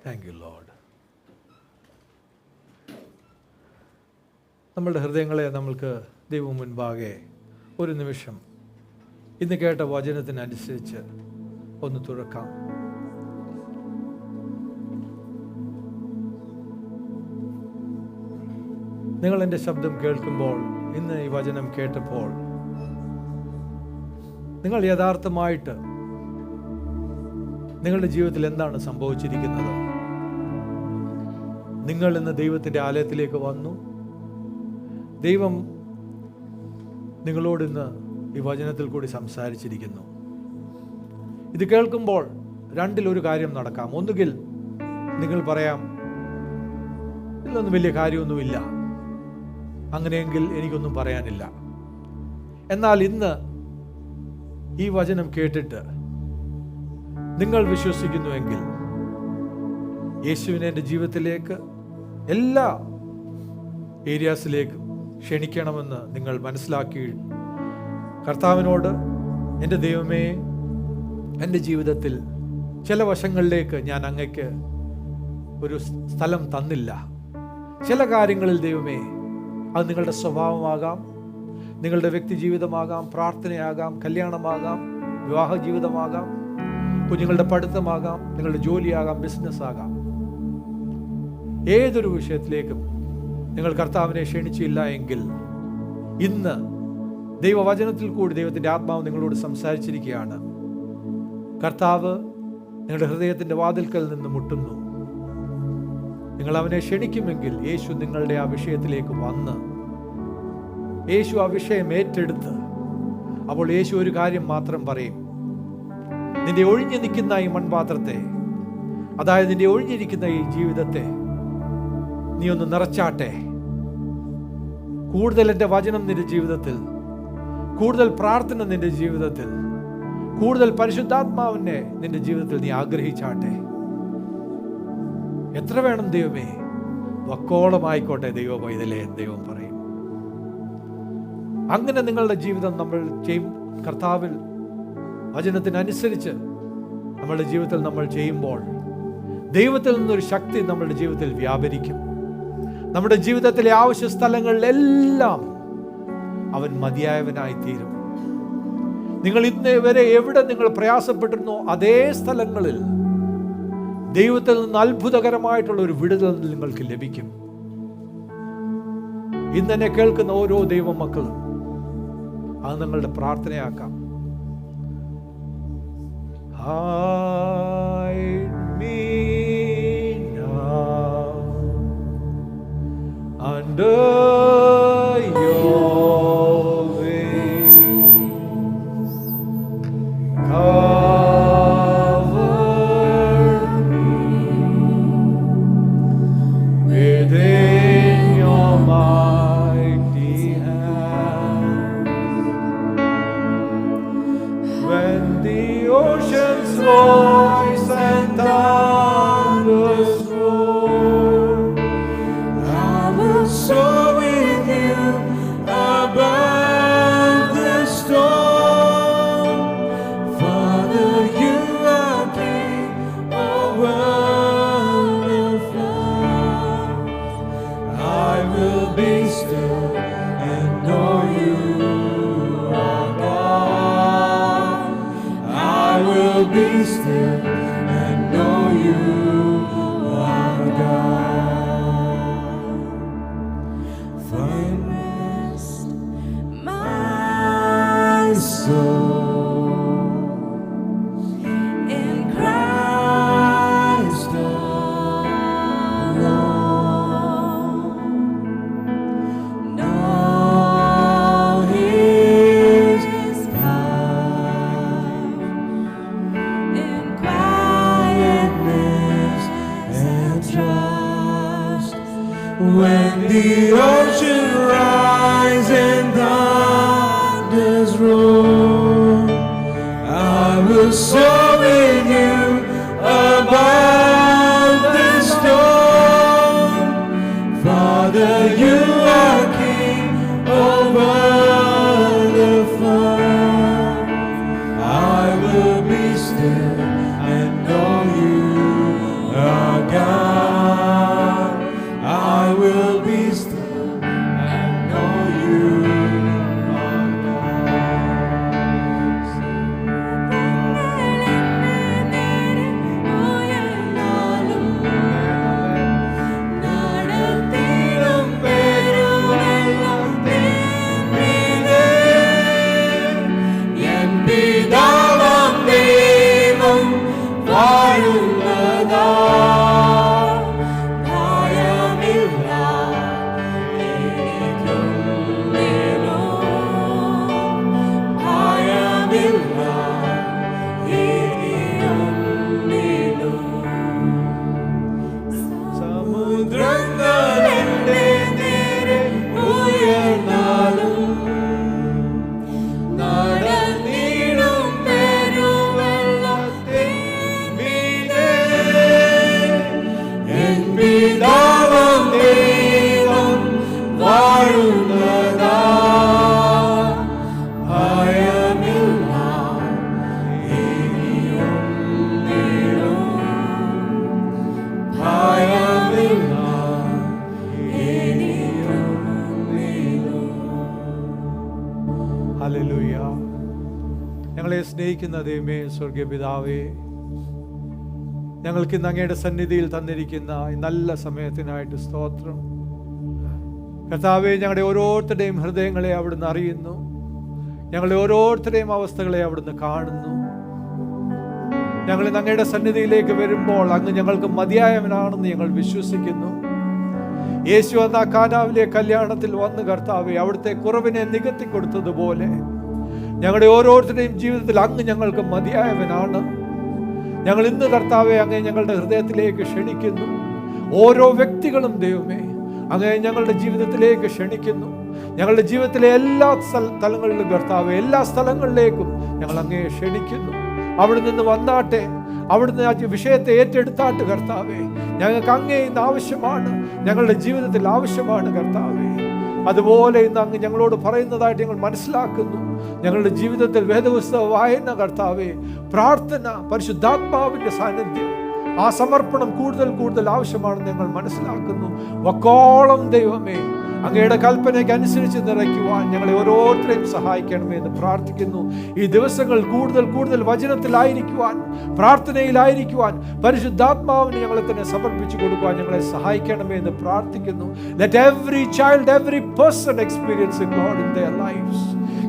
Thank you Lord. നമ്മളുടെ ഹൃദയങ്ങളെ നമ്മൾക്ക് ദൈവം മുൻപാകെ ഒരു നിമിഷം ഇന്ന് കേട്ട വചനത്തിനനുസരിച്ച് ഒന്ന് തുറക്കാം. നിങ്ങൾ എൻ്റെ ശബ്ദം കേൾക്കുമ്പോൾ, ഇന്ന് ഈ വചനം കേട്ടപ്പോൾ നിങ്ങൾ യഥാർത്ഥമായിട്ട് നിങ്ങളുടെ ജീവിതത്തിൽ എന്താണ് സംഭവിച്ചിരിക്കുന്നത്? നിങ്ങൾ ഇന്ന് ദൈവത്തിൻ്റെ ആലയത്തിലേക്ക് വന്നു. ദൈവം നിങ്ങളോട് ഇന്ന് ഈ വചനത്തിൽ കൂടി സംസാരിച്ചിരിക്കുന്നു. ഇത് കേൾക്കുമ്പോൾ രണ്ടിലൊരു കാര്യം നടക്കാം. ഒന്നുകിൽ നിങ്ങൾ പറയാം, ഇതിലൊന്നും വലിയ കാര്യമൊന്നുമില്ല, അങ്ങനെയെങ്കിൽ എനിക്കൊന്നും പറയാനില്ല. എന്നാൽ ഇന്ന് ഈ വചനം കേട്ടിട്ട് നിങ്ങൾ വിശ്വസിക്കുന്നുവെങ്കിൽ യേശുവിനെ എൻ്റെ ജീവിതത്തിലേക്ക് എല്ലാ ഏരിയാസിലേക്കും ക്ഷണിക്കണമെന്ന് നിങ്ങൾ മനസ്സിലാക്കി കർത്താവിനോട്, എൻ്റെ ദൈവമേ, എൻ്റെ ജീവിതത്തിൽ ചില വശങ്ങളിലേക്ക് ഞാൻ അങ്ങയ്ക്ക് ഒരു സ്ഥലം തന്നില്ല. ചില കാര്യങ്ങളിൽ ദൈവമേ, അത് നിങ്ങളുടെ സ്വഭാവമാകാം, നിങ്ങളുടെ വ്യക്തി ജീവിതമാകാം, പ്രാർത്ഥനയാകാം, കല്യാണമാകാം, വിവാഹ ജീവിതമാകാം, കുഞ്ഞുങ്ങളുടെ പഠിത്തമാകാം, നിങ്ങളുടെ ജോലിയാകാം, ബിസിനസ്സാകാം. ഏതൊരു വിഷയത്തിലേക്കും നിങ്ങൾ കർത്താവിനെ ക്ഷണിച്ചില്ല എങ്കിൽ ഇന്ന് ദൈവവചനത്തിൽ കൂടി ദൈവത്തിൻ്റെ ആത്മാവ് നിങ്ങളോട് സംസാരിച്ചിരിക്കുകയാണ്. കർത്താവ് നിങ്ങളുടെ ഹൃദയത്തിൻ്റെ വാതിൽക്കൽ നിന്ന് മുട്ടുന്നു. നിങ്ങൾ അവനെ ക്ഷണിക്കുമെങ്കിൽ യേശു നിങ്ങളുടെ ആ വിഷയത്തിലേക്ക് വന്ന് യേശു ആ വിഷയം ഏറ്റെടുത്ത് അപ്പോൾ യേശു ഒരു കാര്യം മാത്രം പറയും: നിന്റെ ഒഴിഞ്ഞു നിൽക്കുന്ന ഈ മൺപാത്രത്തെ, അതായത് നിന്റെ ഒഴിഞ്ഞിരിക്കുന്ന ഈ ജീവിതത്തെ നീ ഒന്ന് നിറച്ചാട്ടെ. കൂടുതൽ എൻ്റെ വചനം നിന്റെ ജീവിതത്തിൽ, കൂടുതൽ പ്രാർത്ഥന നിന്റെ ജീവിതത്തിൽ, കൂടുതൽ പരിശുദ്ധാത്മാവിനെ നിന്റെ ജീവിതത്തിൽ നീ ആഗ്രഹിച്ചാട്ടെ. എത്ര വേണം ദൈവമേ? വക്കോളമായിക്കോട്ടെ ദൈവ പൈതലേ, ദൈവം പറയും. അങ്ങനെ നിങ്ങളുടെ ജീവിതം നമ്മൾ ചെയ്യും. കർത്താവിൽ വചനത്തിനനുസരിച്ച് നമ്മളുടെ ജീവിതത്തിൽ നമ്മൾ ചെയ്യുമ്പോൾ ദൈവത്തിൽ നിന്നൊരു ശക്തി നമ്മളുടെ ജീവിതത്തിൽ വ്യാപരിക്കും. നമ്മുടെ ജീവിതത്തിലെ ആവശ്യ സ്ഥലങ്ങളിലെല്ലാം അവൻ മതിയായവനായി തീരും. നിങ്ങൾ ഇന്ന് വരെ എവിടെ നിങ്ങൾ പ്രയാസപ്പെട്ടിരുന്നോ അതേ സ്ഥലങ്ങളിൽ ദൈവത്തിൽ നിന്ന് അത്ഭുതകരമായിട്ടുള്ള ഒരു വിടുതൽ നിങ്ങൾക്ക് ലഭിക്കും. ഇന്ന് എന്നെ കേൾക്കുന്ന ഓരോ ദൈവ മക്കളും അത് നിങ്ങളുടെ പ്രാർത്ഥനയാക്കാം. Hide me now under your wings. Cover me within your mighty hand. When the oceans rise and thunders roar, I will soar with you above the storm. Father, you are King over the floods. I will be When the ocean rise and thunders roar, I will soar with you above the storm. Father, you are King over the flood. I will be still and know you are God. I will be still and know you are hallelujah. ഞങ്ങളെ സ്നേഹിക്കുന്ന ദൈവമേ, സ്വർഗീയ പിതാവേ, ഞങ്ങൾക്ക് ഇന്ന് അങ്ങയുടെ സന്നിധിയിൽ തന്നിരിക്കുന്ന ഈ നല്ല സമയത്തിനായിട്ട് സ്തോത്രം. കർത്താവേ, ഞങ്ങളുടെ ഓരോരുത്തരുടെയും ഹൃദയങ്ങളെ അവിടുന്ന് അറിയുന്നു. ഞങ്ങളുടെ ഓരോരുത്തരുടെയും അവസ്ഥകളെ അവിടുന്ന് കാണുന്നു. ഞങ്ങൾ ഇന്ന് അങ്ങയുടെ സന്നിധിയിലേക്ക് വരുമ്പോൾ അങ്ങ് ഞങ്ങൾക്ക് മതിയായവനാണെന്ന് ഞങ്ങൾ വിശ്വസിക്കുന്നു. യേശു എന്ന കാനാവിലെ കല്യാണത്തിൽ വന്ന് കർത്താവേ, അവിടുത്തെ കുറവിനെ നികത്തി കൊടുത്തതുപോലെ ഞങ്ങളുടെ ഓരോരുത്തരുടെയും ജീവിതത്തിൽ അങ്ങ് ഞങ്ങൾക്ക് മതിയായവനാണ്. ഞങ്ങൾ ഇന്ന് കർത്താവെ അങ്ങേ ഞങ്ങളുടെ ഹൃദയത്തിലേക്ക് ക്ഷണിക്കുന്നു. ഓരോ വ്യക്തികളും ദൈവമേ അങ്ങേ ഞങ്ങളുടെ ജീവിതത്തിലേക്ക് ക്ഷണിക്കുന്നു. ഞങ്ങളുടെ ജീവിതത്തിലെ എല്ലാ സ്ഥലങ്ങളിലും കർത്താവെ, എല്ലാ സ്ഥലങ്ങളിലേക്കും ഞങ്ങൾ അങ്ങേ ക്ഷണിക്കുന്നു. അവിടെ നിന്ന് വന്നാട്ടെ, അവിടുന്ന് ആ വിഷയത്തെ ഏറ്റെടുത്താട്ട് കർത്താവെ. ഞങ്ങൾക്ക് അങ്ങേ ഇന്ന് ആവശ്യമാണ്, ഞങ്ങളുടെ ജീവിതത്തിൽ ആവശ്യമാണ് കർത്താവെ. അതുപോലെ ഇന്ന് അങ്ങ് ഞങ്ങളോട് പറയുന്നതായിട്ട് ഞങ്ങൾ മനസ്സിലാക്കുന്നു. ഞങ്ങളുടെ ജീവിതത്തിൽ വേദപുസ്തക വായന കർത്താവെ, പ്രാർത്ഥന, പരിശുദ്ധാത്മാവിൻ്റെ സാന്നിധ്യം, ആ സമർപ്പണം കൂടുതൽ കൂടുതൽ ആവശ്യമാണെന്ന് ഞങ്ങൾ മനസ്സിലാക്കുന്നു. വക്കോളം ദൈവമേ അങ്ങയുടെ കൽപ്പനയ്ക്ക് അനുസരിച്ച് നിറയ്ക്കുവാൻ ഞങ്ങളെ ഓരോരുത്തരെയും സഹായിക്കണമേ എന്ന് പ്രാർത്ഥിക്കുന്നു. ഈ ദിവസങ്ങൾ കൂടുതൽ കൂടുതൽ വചനത്തിലായിരിക്കുവാൻ, പ്രാർത്ഥനയിലായിരിക്കുവാൻ, പരിശുദ്ധാത്മാവിന് ഞങ്ങളെ തന്നെ സമർപ്പിച്ചു കൊടുക്കുവാൻ ഞങ്ങളെ സഹായിക്കണമേ എന്ന് പ്രാർത്ഥിക്കുന്നു. Let every child, every person experience it, Lord, in their lives.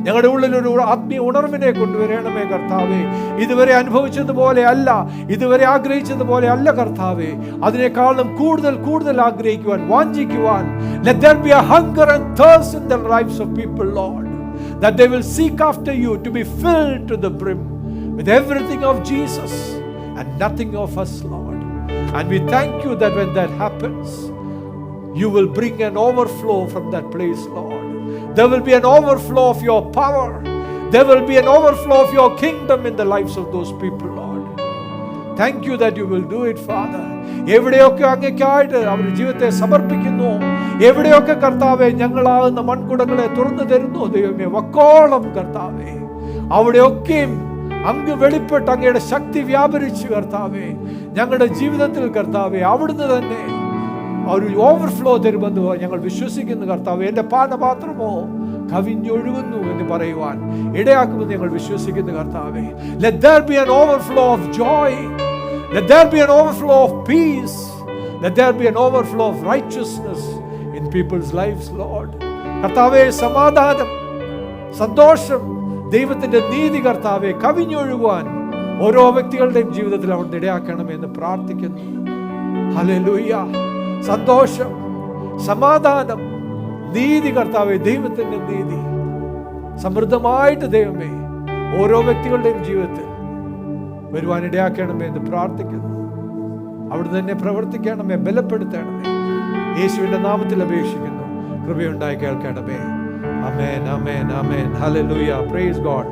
ഞങ്ങളുടെ ഉള്ളിലൊരു ആത്മീയ ഉണർവിനെ കൊണ്ടുവരണമേ കർത്താവേ. ഇതുവരെ അനുഭവിച്ചതുപോലെ അല്ല, ഇതുവരെ ആഗ്രഹിച്ചതുപോലെ അല്ല കർത്താവേ, അതിനേക്കാളും കൂടുതൽ കൂടുതൽ ആഗ്രഹിക്കുവാൻ, വാഞ്ചിക്കുവാൻ. Let there be a hunger and thirst in the lives of people, Lord, that they will seek after you, to be filled to the brim with everything of Jesus and nothing of us, Lord. And we thank you that when that happens, you will bring an overflow from that place, Lord. There will be an overflow of your power. There will be an overflow of your kingdom in the lives of those people, Lord. Thank you that you will do it, Father. എവിടെയൊക്കെ അങ്ങേക്കായിട്ട് അവരുടെ ജീവിതത്തെ സമർപ്പിക്കുന്നു, എവിടെയൊക്കെ കർത്താവെ ഞങ്ങളാകുന്ന മൺകുടങ്ങളെ തുറന്നു തരുന്നു ദൈവമേ, വക്കോളം കർത്താവെ, അവിടെയൊക്കെയും അങ്ങ് വെളിപ്പെട്ട് അങ്ങയുടെ ശക്തി വ്യാപരിച്ചു കർത്താവെ. ഞങ്ങളുടെ ജീവിതത്തിൽ കർത്താവെ അവിടുന്ന് തന്നെ ഒരു ഓവർഫ്ലോ തരുമെന്ന് ഞങ്ങൾ വിശ്വസിക്കുന്നു കർത്താവ്. എൻ്റെ പാനപാത്രമോ കവിഞ്ഞൊഴുകുന്നു എന്ന് പറയുവാൻ ഇടയാക്കുമെന്ന് ഞങ്ങൾ വിശ്വസിക്കുന്നു കർത്താവേ. Let there be an overflow of joy. Let there be an overflow of peace. Let there be an overflow of righteousness in people's lives, Lord. കർത്താവേ, സമാധാനം, സന്തോഷം, ദൈവത്തിൻ്റെ നീതി കർത്താവേ കവിഞ്ഞൊഴുകുവാൻ ഓരോ വ്യക്തികളുടെയും ജീവിതത്തിൽ അവിടുന്ന് ഇടയാക്കണമെന്ന് പ്രാർത്ഥിക്കുന്നു. ഹല്ലേലൂയ. സന്തോഷം, സമാധാനം, നീതി കർത്താവേ, ദൈവത്തിൻ്റെ നീതി സമൃദ്ധമായിട്ട് ദൈവമേ ഓരോ വ്യക്തികളുടെയും ജീവിതത്തിൽ വരുവാനിടയാക്കണമേ എന്ന് പ്രാർത്ഥിക്കുന്നു. അവിടുന്ന് തന്നെ പ്രവർത്തിക്കണമേ, ബലപ്പെടുത്തണമേ. യേശുവിൻ്റെ നാമത്തിൽ അപേക്ഷിക്കുന്നു. കൃപയുണ്ടായി കേൾക്കണമേ. ആമേൻ, ആമേൻ, ആമേൻ. ഹല്ലേലൂയ. Praise God.